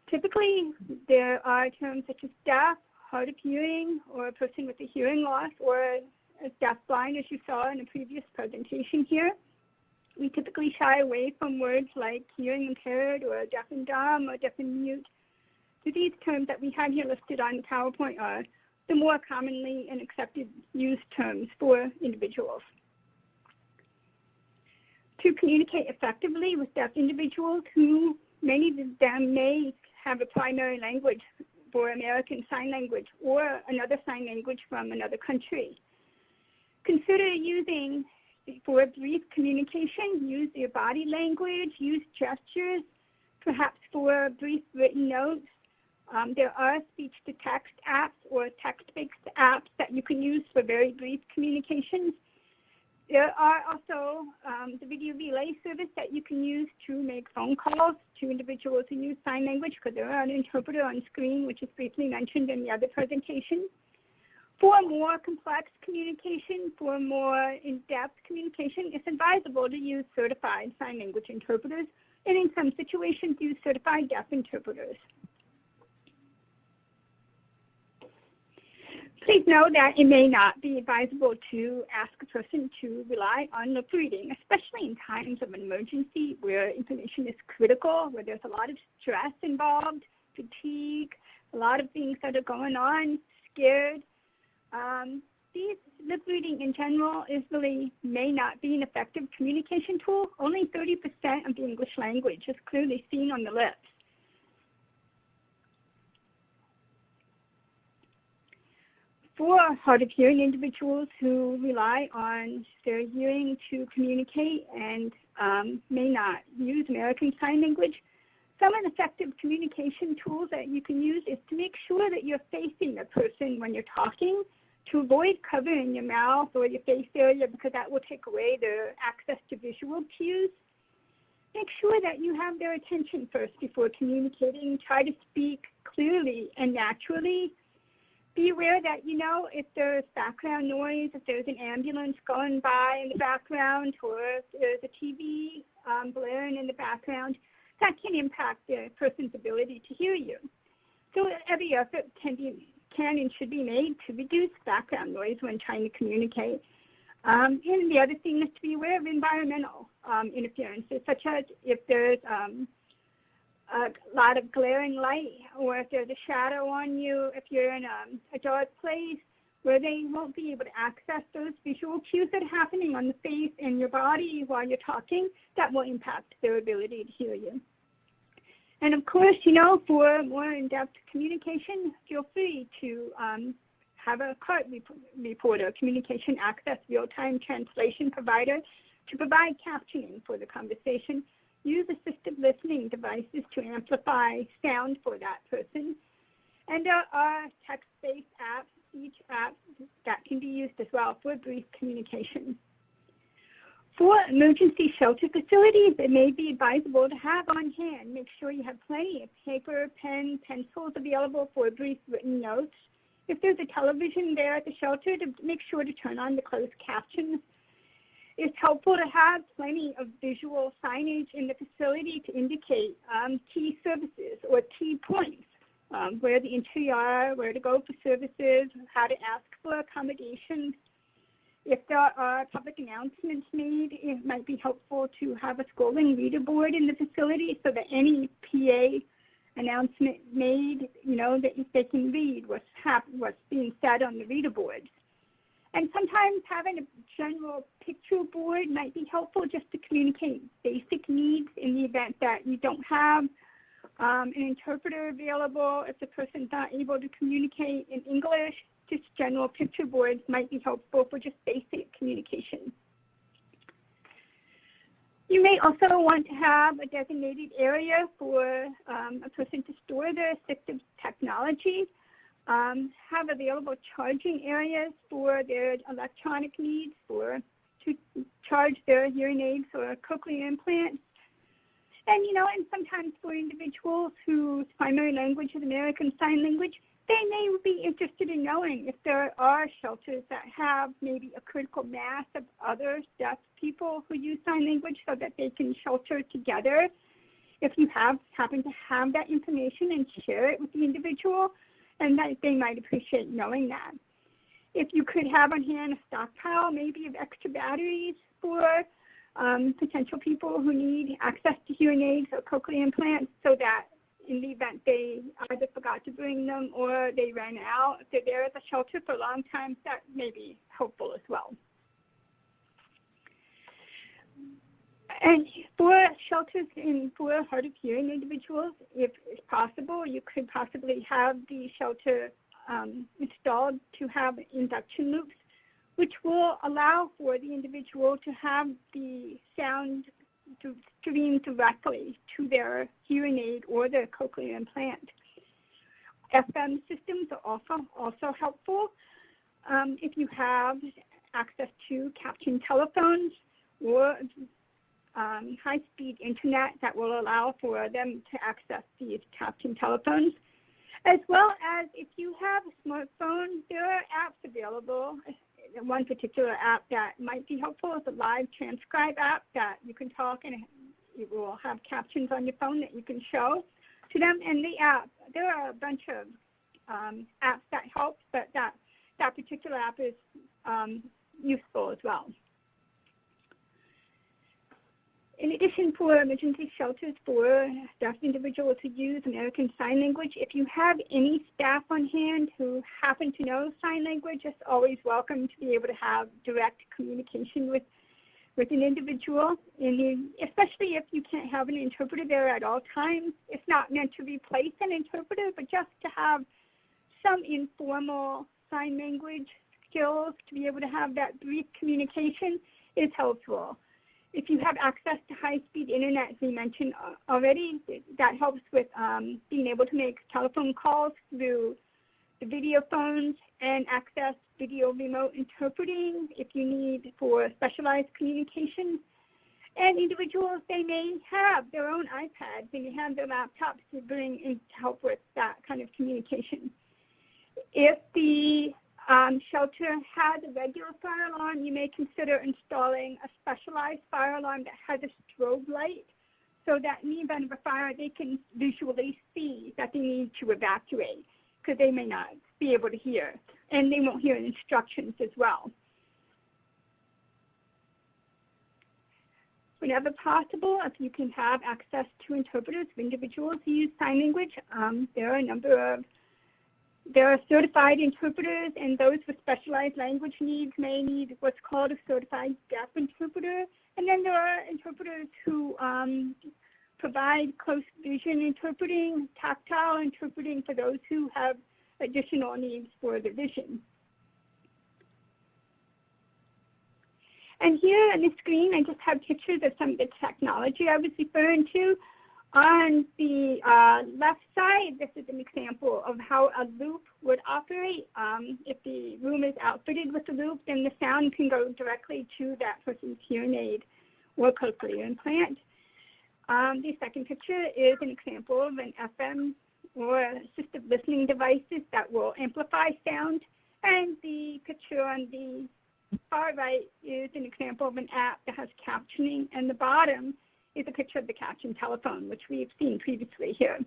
Typically, there are terms such as deaf, hard of hearing, or a person with a hearing loss, or deaf-blind, as you saw in the previous presentation here. We typically shy away from words like hearing impaired, or deaf and dumb, or deaf and mute. So these terms that we have here listed on PowerPoint are the more commonly and accepted used terms for individuals. To communicate effectively with deaf individuals who many of them may have a primary language for American Sign Language or another sign language from another country. Consider using, for brief communication, use your body language, use gestures, perhaps for brief written notes. There are speech-to-text apps or text-based apps that you can use for very brief communications. There are also the video relay service that you can use to make phone calls to individuals who use sign language, because there are an interpreter on screen, which is briefly mentioned in the other presentation. For more complex communication, for more in-depth communication, it's advisable to use certified sign language interpreters, and in some situations, use certified deaf interpreters. Please know that it may not be advisable to ask a person to rely on lip reading, especially in times of an emergency where information is critical, where there's a lot of stress involved, fatigue, a lot of things that are going on, scared. These lip reading in general really may not be an effective communication tool. Only 30% of the English language is clearly seen on the lips. For hard of hearing individuals who rely on their hearing to communicate and may not use American Sign Language, some effective communication tools that you can use is to make sure that you're facing the person when you're talking, to avoid covering your mouth or your face area, because that will take away their access to visual cues. Make sure that you have their attention first before communicating. Try to speak clearly and naturally. Be aware that, if there's background noise, if there's an ambulance going by in the background, or if there's a TV blaring in the background, that can impact the person's ability to hear you. So every effort can and should be made to reduce background noise when trying to communicate. And the other thing is to be aware of environmental interferences, such as if there's a lot of glaring light, or if there's a shadow on you, if you're in a dark place where they won't be able to access those visual cues that are happening on the face and your body while you're talking, that will impact their ability to hear you. And of course, for more in-depth communication, feel free to have a CART reporter, communication access real-time translation provider, to provide captioning for the conversation. Use assistive listening devices to amplify sound for that person. And there are text-based apps, speech apps, that can be used as well for brief communication. For emergency shelter facilities, it may be advisable to have on hand. Make sure you have plenty of paper, pen, pencils available for brief written notes. If there's a television there at the shelter, to make sure to turn on the closed captions. It's helpful to have plenty of visual signage in the facility to indicate key services or key points, where the entry are, where to go for services, how to ask for accommodations. If there are public announcements made, it might be helpful to have a scrolling reader board in the facility so that any PA announcement made, that they can read what's being said on the reader board. And sometimes having a general picture board might be helpful just to communicate basic needs in the event that you don't have an interpreter available. If the person's not able to communicate in English, just general picture boards might be helpful for just basic communication. You may also want to have a designated area for a person to store their assistive technology. Have available charging areas for their electronic needs, to charge their hearing aids or cochlear implants. And, and sometimes for individuals whose primary language is American Sign Language, they may be interested in knowing if there are shelters that have maybe a critical mass of other deaf people who use sign language so that they can shelter together. If you happen to have that information, and share it with the individual, and that they might appreciate knowing that. If you could have on hand a stockpile maybe of extra batteries for potential people who need access to hearing aids or cochlear implants, so that in the event they either forgot to bring them or they ran out, if they're there at the shelter for a long time, that may be helpful as well. And for shelters for hard of hearing individuals, if it's possible, you could possibly have the shelter installed to have induction loops, which will allow for the individual to have the sound to stream directly to their hearing aid or their cochlear implant. FM systems are also helpful if you have access to captioned telephones or high-speed internet that will allow for them to access these captioned telephones. As well as if you have a smartphone, there are apps available. One particular app that might be helpful is a live transcribe app that you can talk and it will have captions on your phone that you can show to them. And the app, there are a bunch of apps that help, but that particular app is useful as well. In addition, for emergency shelters for deaf individuals who use American Sign Language, if you have any staff on hand who happen to know sign language, it's always welcome to be able to have direct communication with an individual, and especially if you can't have an interpreter there at all times. It's not meant to replace an interpreter, but just to have some informal sign language skills to be able to have that brief communication is helpful. If you have access to high-speed internet, as we mentioned already, that helps with being able to make telephone calls through the video phones and access video remote interpreting if you need for specialized communication. And individuals, they may have their own iPads and they have their laptops to bring in to help with that kind of communication. If the shelter has a regular fire alarm, you may consider installing a specialized fire alarm that has a strobe light so that in the event of a fire, they can visually see that they need to evacuate because they may not be able to hear, and they won't hear instructions as well. Whenever possible, if you can have access to interpreters for individuals who use sign language, there are certified interpreters, and those with specialized language needs may need what's called a certified deaf interpreter. And then there are interpreters who provide close vision interpreting, tactile interpreting for those who have additional needs for the vision. And here on the screen, I just have pictures of some of the technology I was referring to. On the left side, this is an example of how a loop would operate. If the room is outfitted with a loop, then the sound can go directly to that person's hearing aid or cochlear implant. The second picture is an example of an FM or assistive listening devices that will amplify sound. And the picture on the far right is an example of an app that has captioning, and the bottom is a picture of the captioned telephone, which we've seen previously here.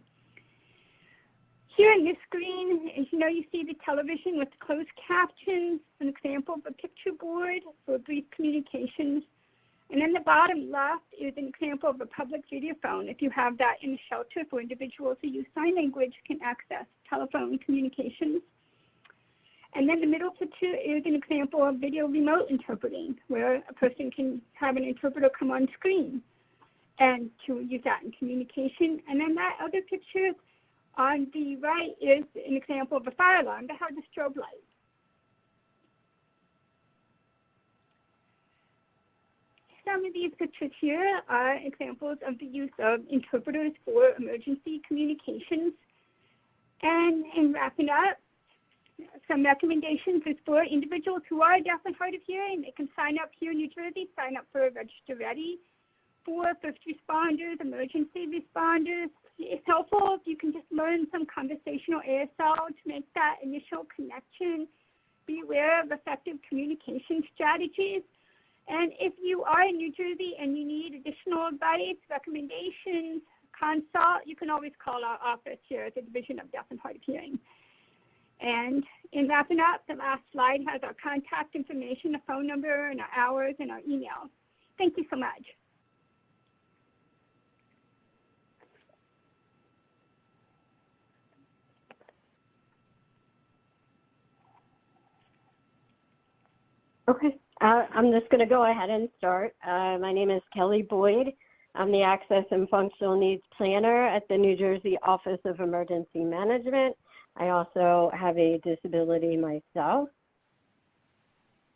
Here on this screen, as you know, you see the television with closed captions, an example of a picture board for brief communications. And then the bottom left is an example of a public video phone. If you have that in a shelter for individuals who use sign language can access telephone communications. And then the middle picture is an example of video remote interpreting, where a person can have an interpreter come on screen and to use that in communication. And then that other picture on the right is an example of a fire alarm that has a strobe light. Some of these pictures here are examples of the use of interpreters for emergency communications. And in wrapping up, some recommendations is for individuals who are deaf and hard of hearing. They can sign up here in New Jersey, sign up for Register Ready, for first responders, emergency responders. It's helpful if you can just learn some conversational ASL to make that initial connection. Be aware of effective communication strategies. And if you are in New Jersey and you need additional advice, recommendations, consult, you can always call our office here at the Division of Deaf and Hard of Hearing. And in wrapping up, the last slide has our contact information, a phone number, and our hours, and our email. Thank you so much. Okay, I'm just going to go ahead and start. My name is Kelly Boyd. I'm the Access and Functional Needs Planner at the New Jersey Office of Emergency Management. I also have a disability myself.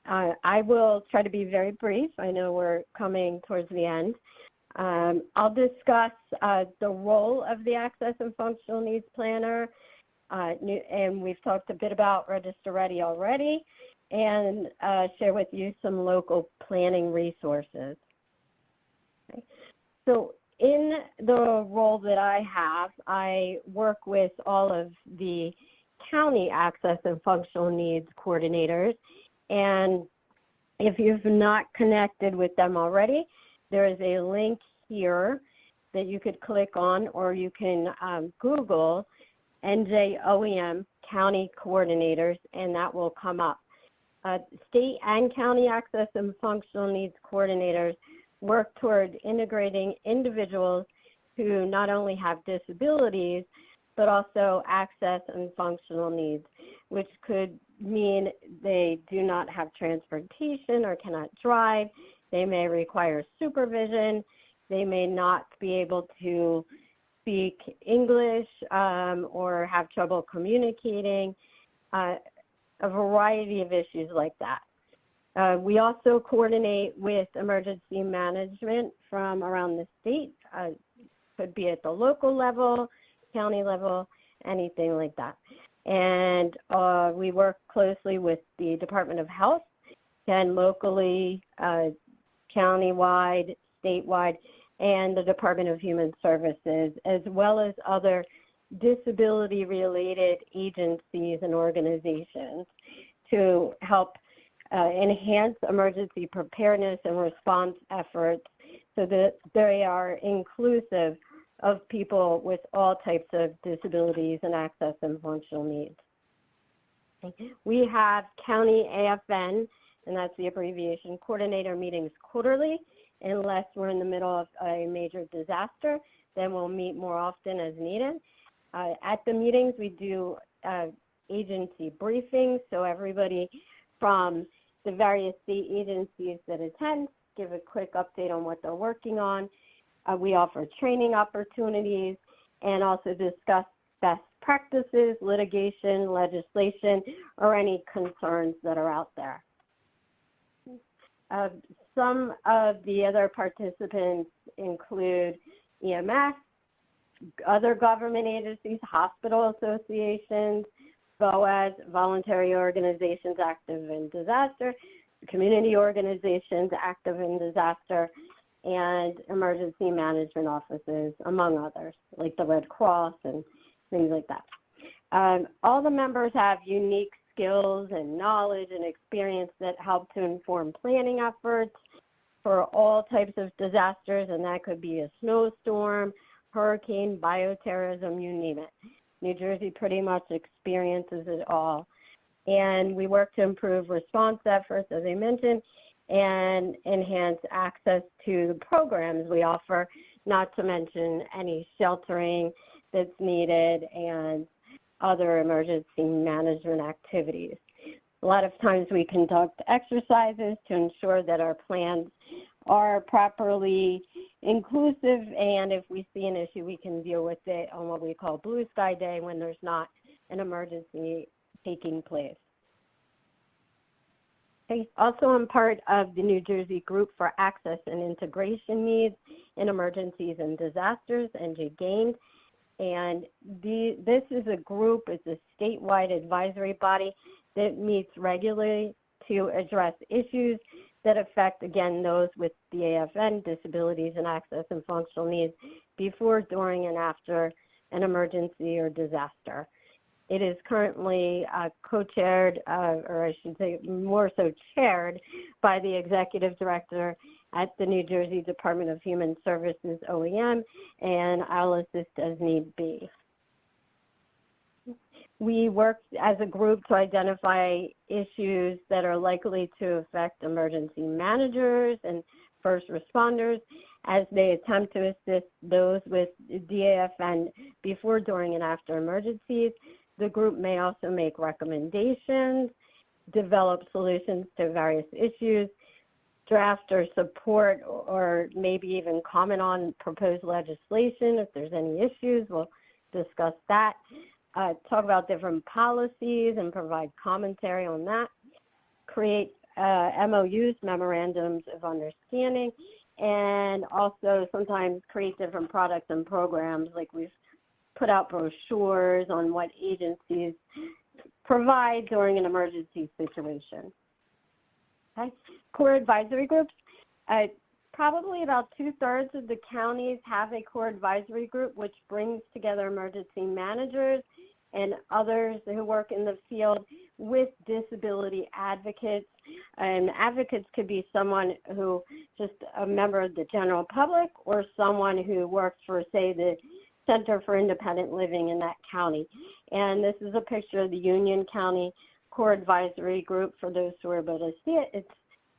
I will try to be very brief. I know we're coming towards the end. I'll discuss the role of the Access and Functional Needs Planner, and we've talked a bit about Register Ready already, and share with you some local planning resources. Okay. So in the role that I have, I work with all of the county access and functional needs coordinators, and if you've not connected with them already, there is a link here that you could click on, or you can Google NJOEM County Coordinators, and that will come up. State and county access and functional needs coordinators work toward integrating individuals who not only have disabilities, but also access and functional needs, which could mean they do not have transportation or cannot drive. They may require supervision. They may not be able to speak English or have trouble communicating. A variety of issues like that. We also coordinate with emergency management from around the state. Could be at the local level, county level, anything like that. And we work closely with the Department of Health, and locally, countywide, statewide, and the Department of Human Services, as well as other disability-related agencies and organizations to help enhance emergency preparedness and response efforts so that they are inclusive of people with all types of disabilities and access and functional needs. We have County AFN, and that's the abbreviation, coordinator meetings quarterly, unless we're in the middle of a major disaster. Then we'll meet more often as needed. At the meetings, we do agency briefings, so everybody from the various state agencies that attend give a quick update on what they're working on. We offer training opportunities and also discuss best practices, litigation, legislation, or any concerns that are out there. Some of the other participants include EMS, other government agencies, hospital associations, VOAs, voluntary organizations active in disaster, community organizations active in disaster, and emergency management offices, among others, like the Red Cross and things like that. All the members have unique skills and knowledge and experience that help to inform planning efforts for all types of disasters, and that could be a snowstorm, hurricane, bioterrorism, you name it. New Jersey pretty much experiences it all. And we work to improve response efforts, as I mentioned, and enhance access to the programs we offer, not to mention any sheltering that's needed and other emergency management activities. A lot of times we conduct exercises to ensure that our plans are properly inclusive, and if we see an issue, we can deal with it on what we call Blue Sky Day when there's not an emergency taking place. Okay. Also, I'm part of the New Jersey Group for Access and Integration Needs in Emergencies and Disasters, NJGAIN, and this is a group, it's a statewide advisory body that meets regularly to address issues that affect, again, those with DAFN, disabilities and access and functional needs, before, during, and after an emergency or disaster. It is currently co-chaired, or I should say more so chaired, by the Executive Director at the New Jersey Department of Human Services, OEM, and I'll assist as need be. We work as a group to identify issues that are likely to affect emergency managers and first responders as they attempt to assist those with DAFN before, during, and after emergencies. The group may also make recommendations, develop solutions to various issues, draft or support, or maybe even comment on proposed legislation. If there's any issues, we'll discuss that. Talk about different policies and provide commentary on that. Create MOUs, memorandums of understanding, and also sometimes create different products and programs. Like we've put out brochures on what agencies provide during an emergency situation. Okay. Core advisory groups. Probably about 2/3 of the counties have a core advisory group, which brings together emergency managers and others who work in the field with disability advocates. And advocates could be someone who just a member of the general public, or someone who works for, say, the Center for Independent Living in that county. And this is a picture of the Union County Core Advisory Group for those who are able to see it. It's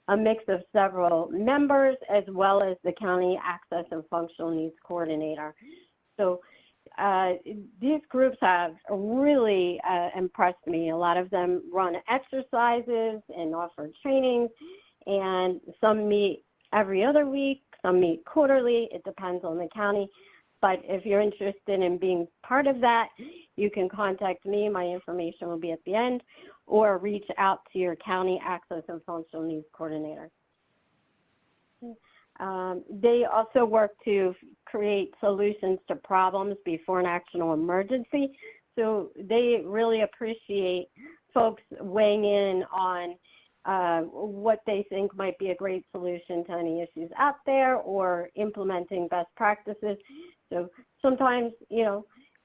a mix of several members, as well as the County Access and Functional Needs Coordinator. So these groups have really impressed me. A lot of them run exercises and offer trainings, and some meet every other week, some meet quarterly. It depends on the county. But if you're interested in being part of that, you can contact me. My information will be at the end, or reach out to your County Access and Functional Needs Coordinator. They also work to create solutions to problems before an actual emergency. So they really appreciate folks weighing in on what they think might be a great solution to any issues out there, or implementing best practices. So sometimes,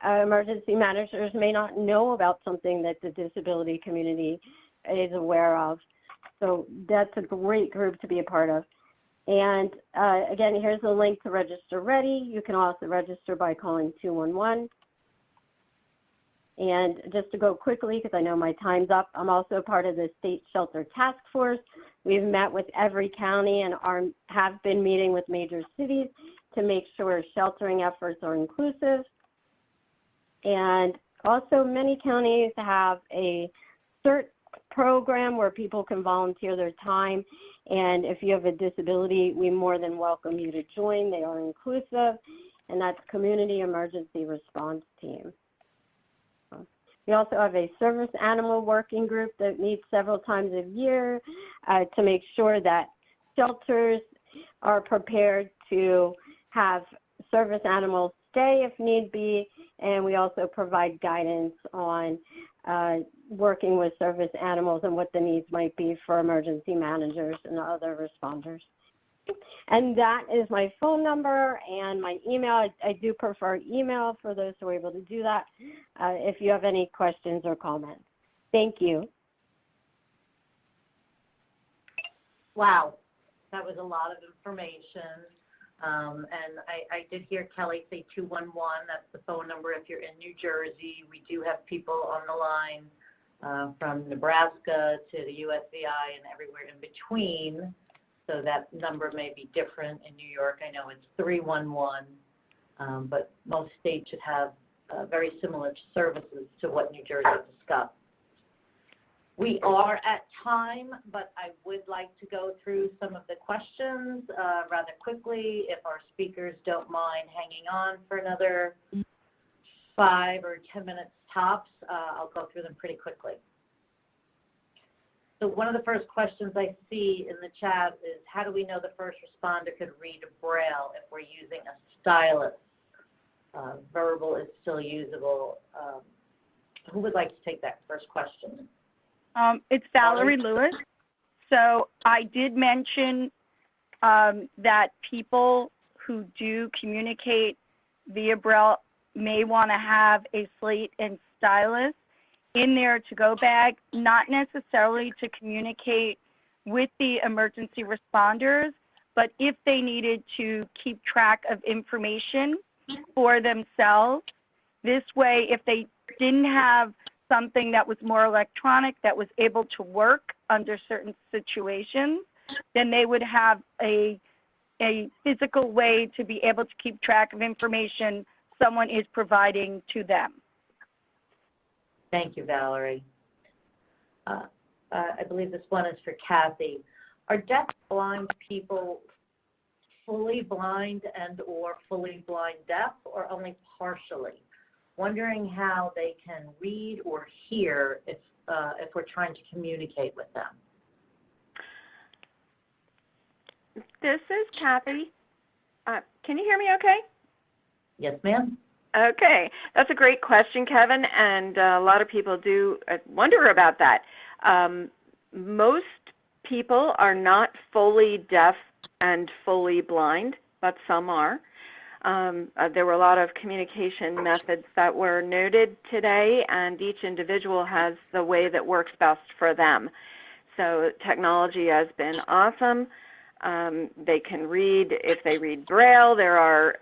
emergency managers may not know about something that the disability community is aware of. So that's a great group to be a part of. And again, here's a link to register ready. You can also register by calling 211. And just to go quickly, because I know my time's up, I'm also part of the State Shelter Task Force. We've met with every county and have been meeting with major cities to make sure sheltering efforts are inclusive. And also many counties have a CERT program where people can volunteer their time, and if you have a disability, we more than welcome you to join. They are inclusive, and that's Community Emergency Response Team. We also have a service animal working group that meets several times a year to make sure that shelters are prepared to have service animals stay if need be, and we also provide guidance on working with service animals and what the needs might be for emergency managers and other responders. And that is my phone number and my email. I do prefer email for those who are able to do that if you have any questions or comments. Thank you. Wow, that was a lot of information. And I did hear Kelly say 211. That's the phone number if you're in New Jersey. We do have people on the line from Nebraska to the USVI and everywhere in between. So that number may be different in New York. I know it's 311, but most states should have very similar services to what New Jersey discussed. We are at time, but I would like to go through some of the questions rather quickly. If our speakers don't mind hanging on for another 5 or 10 minutes tops, I'll go through them pretty quickly. So one of the first questions I see in the chat is, how do we know the first responder could read Braille if we're using a stylus? Verbal is still usable. Who would like to take that first question? It's Valerie Lewis. So I did mention that people who do communicate via Braille may want to have a slate and stylus in their to-go bag, not necessarily to communicate with the emergency responders, but if they needed to keep track of information for themselves. This way, if they didn't have something that was more electronic that was able to work under certain situations, then they would have a physical way to be able to keep track of information someone is providing to them. Thank you, Valerie. I believe this one is for Kathy. Are deaf blind people fully blind and or fully blind deaf, or only partially? Wondering how they can read or hear if we're trying to communicate with them. This is Kathy. Can you hear me okay? Yes, ma'am. Okay, that's a great question, Kevin, and a lot of people do wonder about that. Most people are not fully deaf and fully blind, but some are. There were a lot of communication methods that were noted today, and each individual has the way that works best for them. So technology has been awesome. They can read, if they read Braille, there are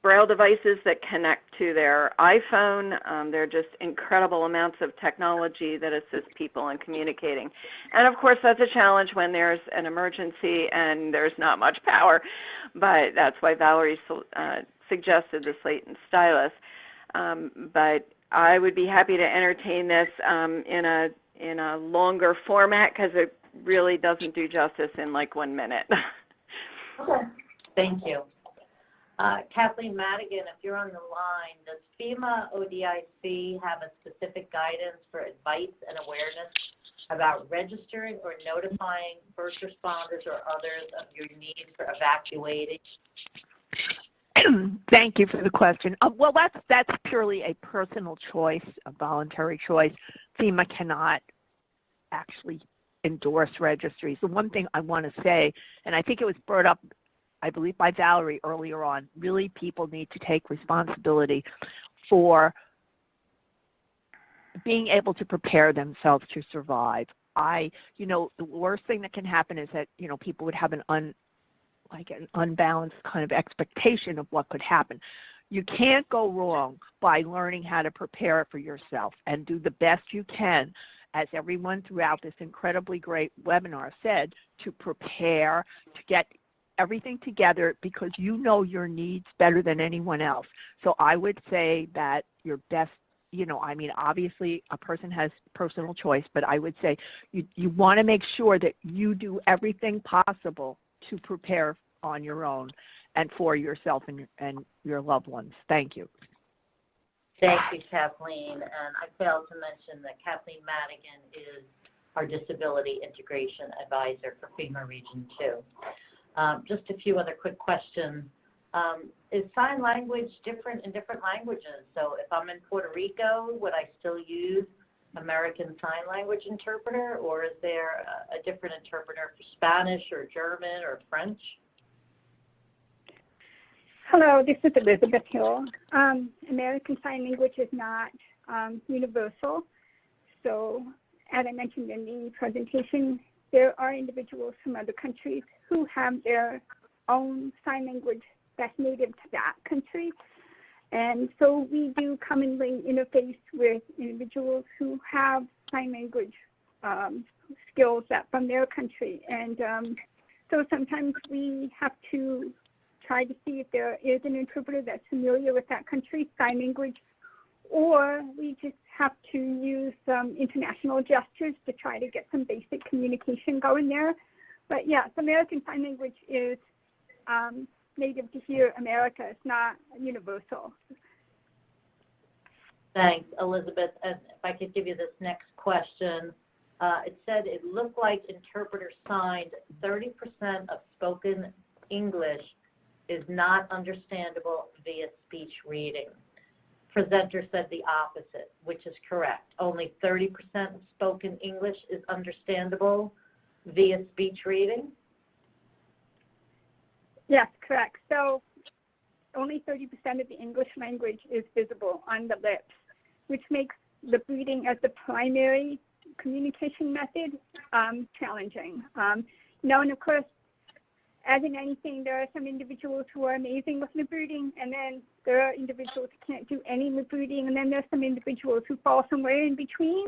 Braille devices that connect to their iPhone. There are just incredible amounts of technology that assist people in communicating. And of course, that's a challenge when there's an emergency and there's not much power, but that's why Valerie suggested the slate and stylus. But I would be happy to entertain this in a longer format because it really doesn't do justice in like 1 minute. Okay. Thank you. Kathleen Madigan, if you're on the line, does FEMA ODIC have a specific guidance for advice and awareness about registering or notifying first responders or others of your need for evacuating? Thank you for the question. Well, that's purely a personal choice, a voluntary choice. FEMA cannot actually endorse registries. The one thing I want to say, and I think it was brought up, I believe, by Valerie earlier on, really people need to take responsibility for being able to prepare themselves to survive. The worst thing that can happen is that, people would have an unbalanced kind of expectation of what could happen. You can't go wrong by learning how to prepare for yourself and do the best you can, as everyone throughout this incredibly great webinar said, to prepare, to get everything together because you know your needs better than anyone else. So I would say that your best, obviously a person has personal choice, but I would say you want to make sure that you do everything possible to prepare on your own and for yourself and your loved ones. Thank you. Thank you, Kathleen. And I failed to mention that Kathleen Madigan is our Disability Integration Advisor for FEMA Region 2. Just a few other quick questions. Is sign language different in different languages? So if I'm in Puerto Rico, would I still use American Sign Language interpreter, or is there a different interpreter for Spanish or German or French? Hello, this is Elizabeth Hill. American Sign Language is not universal. So as I mentioned in the presentation, there are individuals from other countries who have their own sign language that's native to that country. And so we do commonly interface with individuals who have sign language skills from their country. And so sometimes we have to try to see if there is an interpreter that's familiar with that country's sign language, or we just have to use some international gestures to try to get some basic communication going there. But yes, American Sign Language is native to here, America. It's not universal. Thanks, Elizabeth. And if I could give you this next question, it said it looked like interpreters signed 30% of spoken English is not understandable via speech reading. Presenter said the opposite, which is correct. Only 30% of spoken English is understandable. via speech reading? Yes, correct. So only 30% of the English language is visible on the lips, which makes the breathing as the primary communication method challenging. And of course, as in anything, there are some individuals who are amazing with lip reading, and then there are individuals who can't do any lip reading, and then there's some individuals who fall somewhere in between.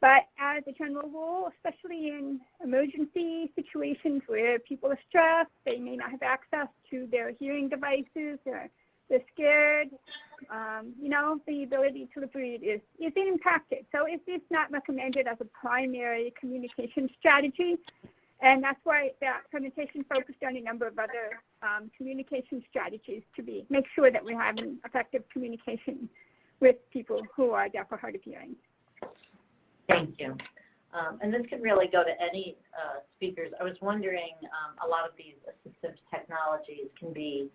But as a general rule, especially in emergency situations where people are stressed, they may not have access to their hearing devices, they're scared, the ability to lip read is impacted. So it's not recommended as a primary communication strategy. And that's why that presentation focused on a number of other communication strategies to make sure that we're having effective communication with people who are deaf or hard of hearing. Thank you. And this could really go to any speakers. I was wondering, a lot of these assistive technologies can be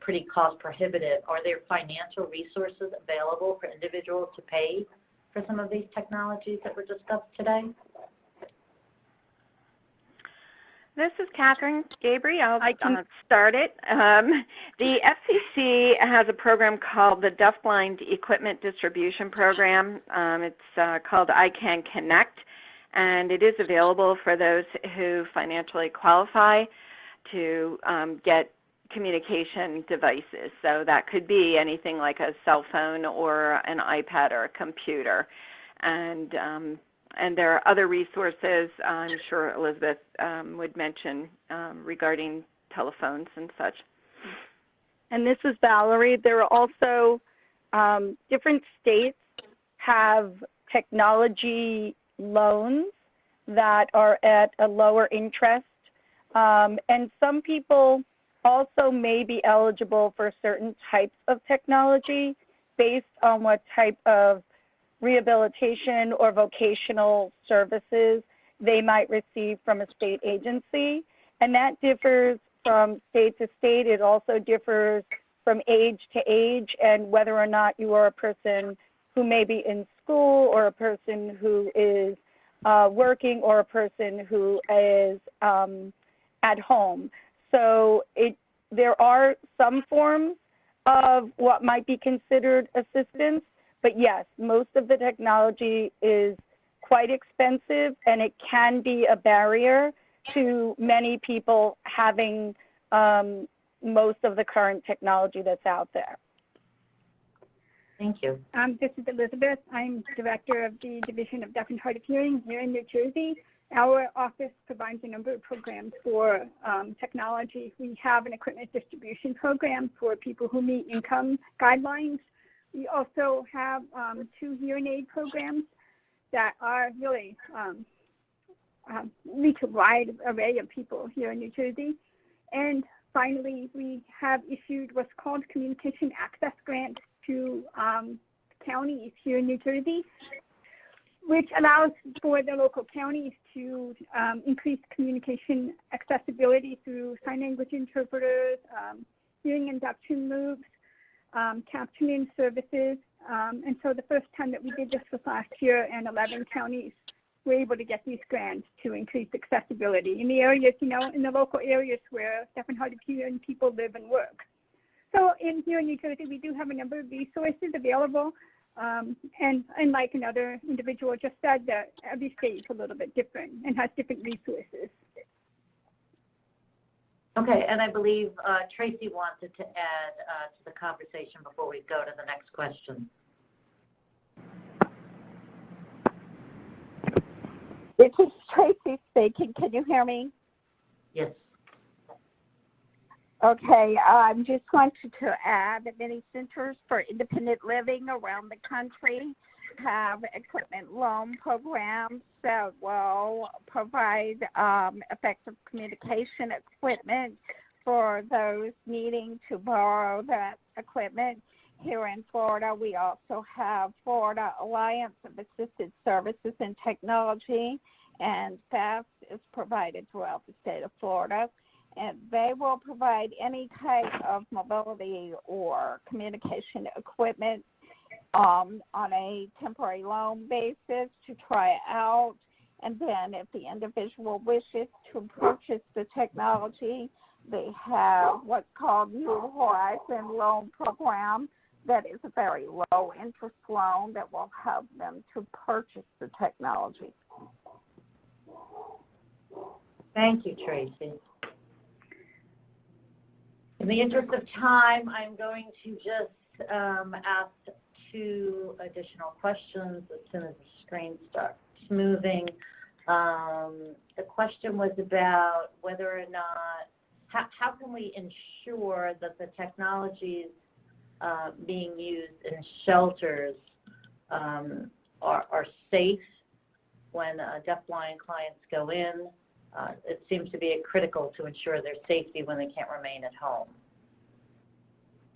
pretty cost prohibitive. Are there financial resources available for individuals to pay for some of these technologies that were discussed today? This is Catherine Gabry. I'll start it. The FCC has a program called the Deafblind Equipment Distribution Program. It's called ICANN Connect, and it is available for those who financially qualify to get communication devices. So that could be anything like a cell phone or an iPad or a computer. And there are other resources I'm sure Elizabeth would mention regarding telephones and such. And this is Valerie. There are also different states have technology loans that are at a lower interest. And some people also may be eligible for certain types of technology based on what type of rehabilitation or vocational services they might receive from a state agency. And that differs from state to state. It also differs from age to age and whether or not you are a person who may be in school or a person who is working or a person who is at home. So there are some forms of what might be considered assistance. But yes, most of the technology is quite expensive, and it can be a barrier to many people having most of the current technology that's out there. Thank you. This is Elizabeth. I'm Director of the Division of Deaf and Hard of Hearing here in New Jersey. Our office provides a number of programs for technology. We have an equipment distribution program for people who meet income guidelines. We also have 2 hearing aid programs that are really reach a wide array of people here in New Jersey. And finally, we have issued what's called communication access grants to counties here in New Jersey, which allows for the local counties to increase communication accessibility through sign language interpreters, hearing induction loops, captioning services. And so the first time that we did this was last year, and 11 counties were able to get these grants to increase accessibility in the areas, in the local areas where deaf and hard of hearing people live and work. So here in New Jersey, we do have a number of resources available. And like another individual just said, that every state is a little bit different and has different resources. Okay, and I believe Tracy wanted to add to the conversation before we go to the next question. This is Tracy speaking. Can you hear me? Yes. Okay, I just wanted to add that many centers for independent living around the country have equipment loan programs that will provide effective communication equipment for those needing to borrow that equipment. Here in Florida, we also have Florida Alliance of Assisted Services and Technology, and FAST is provided throughout the state of Florida. And they will provide any type of mobility or communication equipment on a temporary loan basis to try out And then if the individual wishes to purchase the technology, they have what's called New Horizon Loan Program. That is a very low interest loan that will help them to purchase the technology. Thank you, Tracy. In the interest of time, I'm going to just ask 2 additional questions as soon as the screen starts moving. The question was about whether or not, how can we ensure that the technologies being used in shelters are safe when deafblind clients go in. It seems to be critical to ensure their safety when they can't remain at home.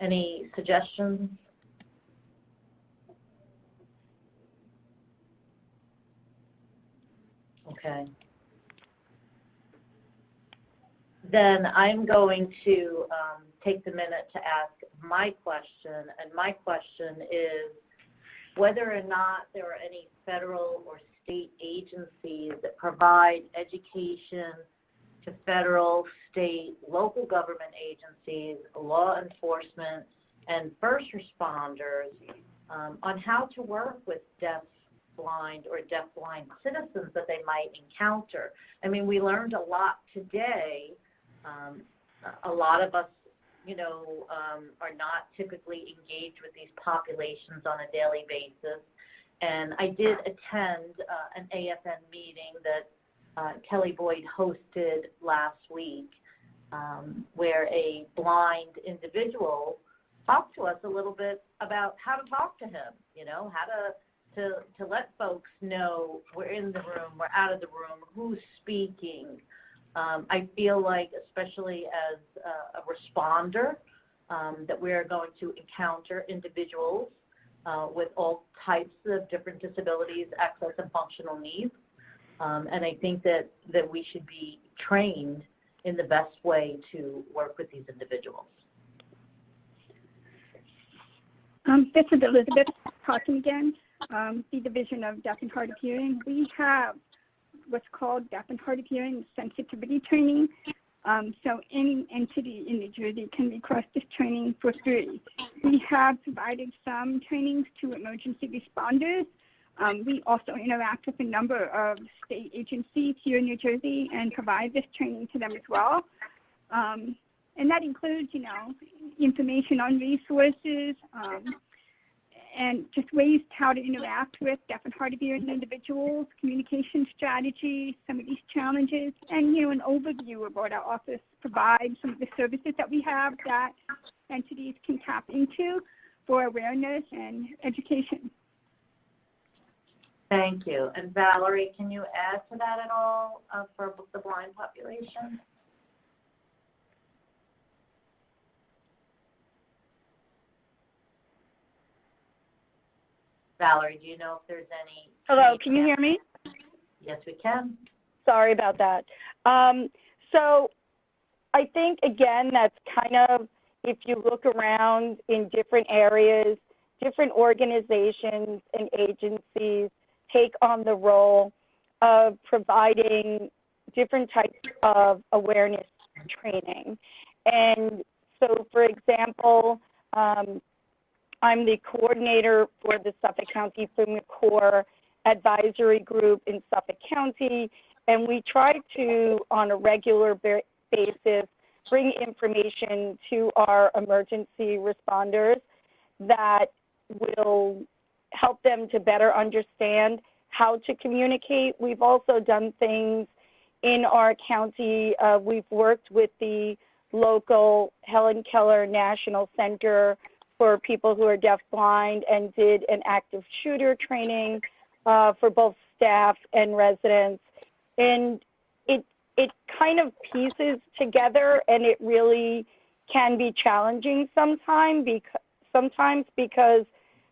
Any suggestions? Okay. Then I'm going to take the minute to ask my question, and my question is whether or not there are any federal or state agencies that provide education to federal, state, local government agencies, law enforcement, and first responders on how to work with deaf-blind or deaf-blind citizens that they might encounter. I mean, we learned a lot today. A lot of us, are not typically engaged with these populations on a daily basis. And I did attend an AFN meeting that Kelly Boyd hosted last week, where a blind individual talked to us a little bit about how to talk to him, how to let folks know we're in the room, we're out of the room, who's speaking. I feel like, especially as a responder, that we're going to encounter individuals with all types of different disabilities, access, and functional needs. And I think that we should be trained in the best way to work with these individuals. This is Elizabeth talking again. The Division of Deaf and Hard of Hearing. We have what's called deaf and hard of hearing sensitivity training. So any entity in New Jersey can request this training for free. We have provided some trainings to emergency responders. We also interact with a number of state agencies here in New Jersey and provide this training to them as well. And that includes, information on resources, and just ways how to interact with deaf and hard of hearing individuals, communication strategies, some of these challenges, and an overview of what our office provides, some of the services that we have that entities can tap into for awareness and education. Thank you. And Valerie, can you add to that at all for the blind population? Valerie, do you know if there's any? Hello, can you hear me? Yes, we can. Sorry about that. So I think, again, that's kind of, if you look around in different areas, different organizations and agencies take on the role of providing different types of awareness training. And so, for example, I'm the coordinator for the Suffolk County FEMA Corps Advisory Group in Suffolk County, and we try to, on a regular basis, bring information to our emergency responders that will help them to better understand how to communicate. We've also done things in our county. We've worked with the local Helen Keller National Center for people who are deafblind and did an active shooter training for both staff and residents. And it kind of pieces together, and it really can be challenging sometimes because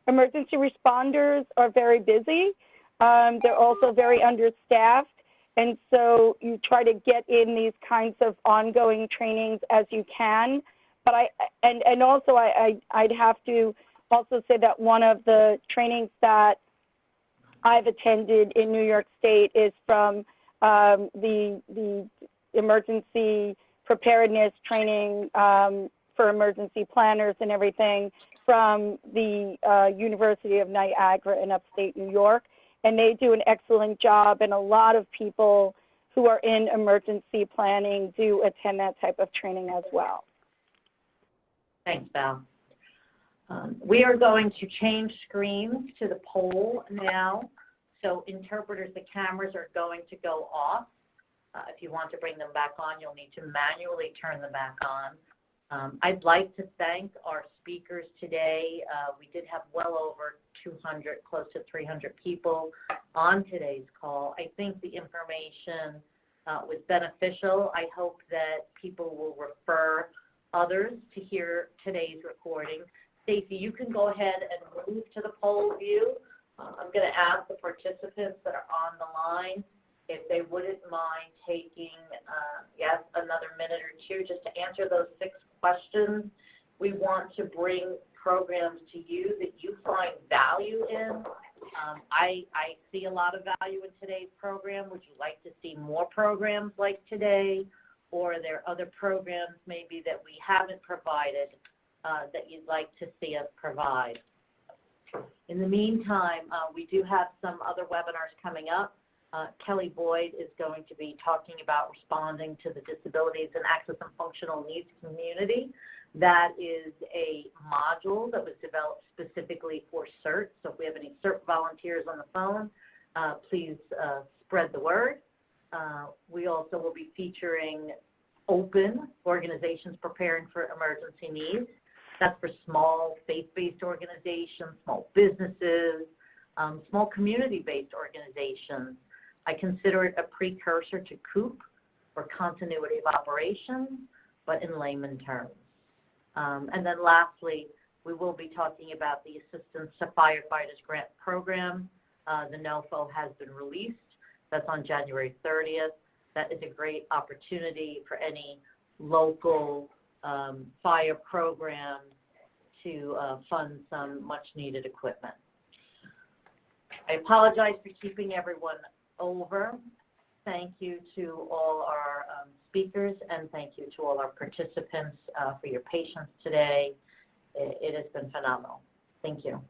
emergency responders are very busy. They're also very understaffed. And so you try to get in these kinds of ongoing trainings as you can. But I'd have to also say that one of the trainings that I've attended in New York State is from the emergency preparedness training for emergency planners and everything from the University of Niagara in upstate New York. And they do an excellent job, and a lot of people who are in emergency planning do attend that type of training as well. Thanks, Val. We are going to change screens to the poll now. So interpreters, the cameras are going to go off. If you want to bring them back on, you'll need to manually turn them back on. I'd like to thank our speakers today. We did have well over 200, close to 300 people on today's call. I think the information was beneficial. I hope that people will refer others to hear today's recording. Stacey, you can go ahead and move to the poll view. I'm going to ask the participants that are on the line if they wouldn't mind taking, another minute or two just to answer those 6 questions. We want to bring programs to you that you find value in. I see a lot of value in today's program. Would you like to see more programs like today? Or are there other programs maybe that we haven't provided that you'd like to see us provide? In the meantime, we do have some other webinars coming up. Kelly Boyd is going to be talking about responding to the disabilities and access and functional needs community. That is a module that was developed specifically for CERT. So if we have any CERT volunteers on the phone, please spread the word. We also will be featuring open organizations preparing for emergency needs. That's for small faith-based organizations, small businesses, small community-based organizations. I consider it a precursor to COOP, or continuity of operations, but in layman terms. And then lastly, we will be talking about the Assistance to Firefighters Grant Program. The NOFO has been released. That's on January 30th. That is a great opportunity for any local fire program to fund some much-needed equipment. I apologize for keeping everyone over. Thank you to all our speakers, and thank you to all our participants for your patience today. It has been phenomenal. Thank you.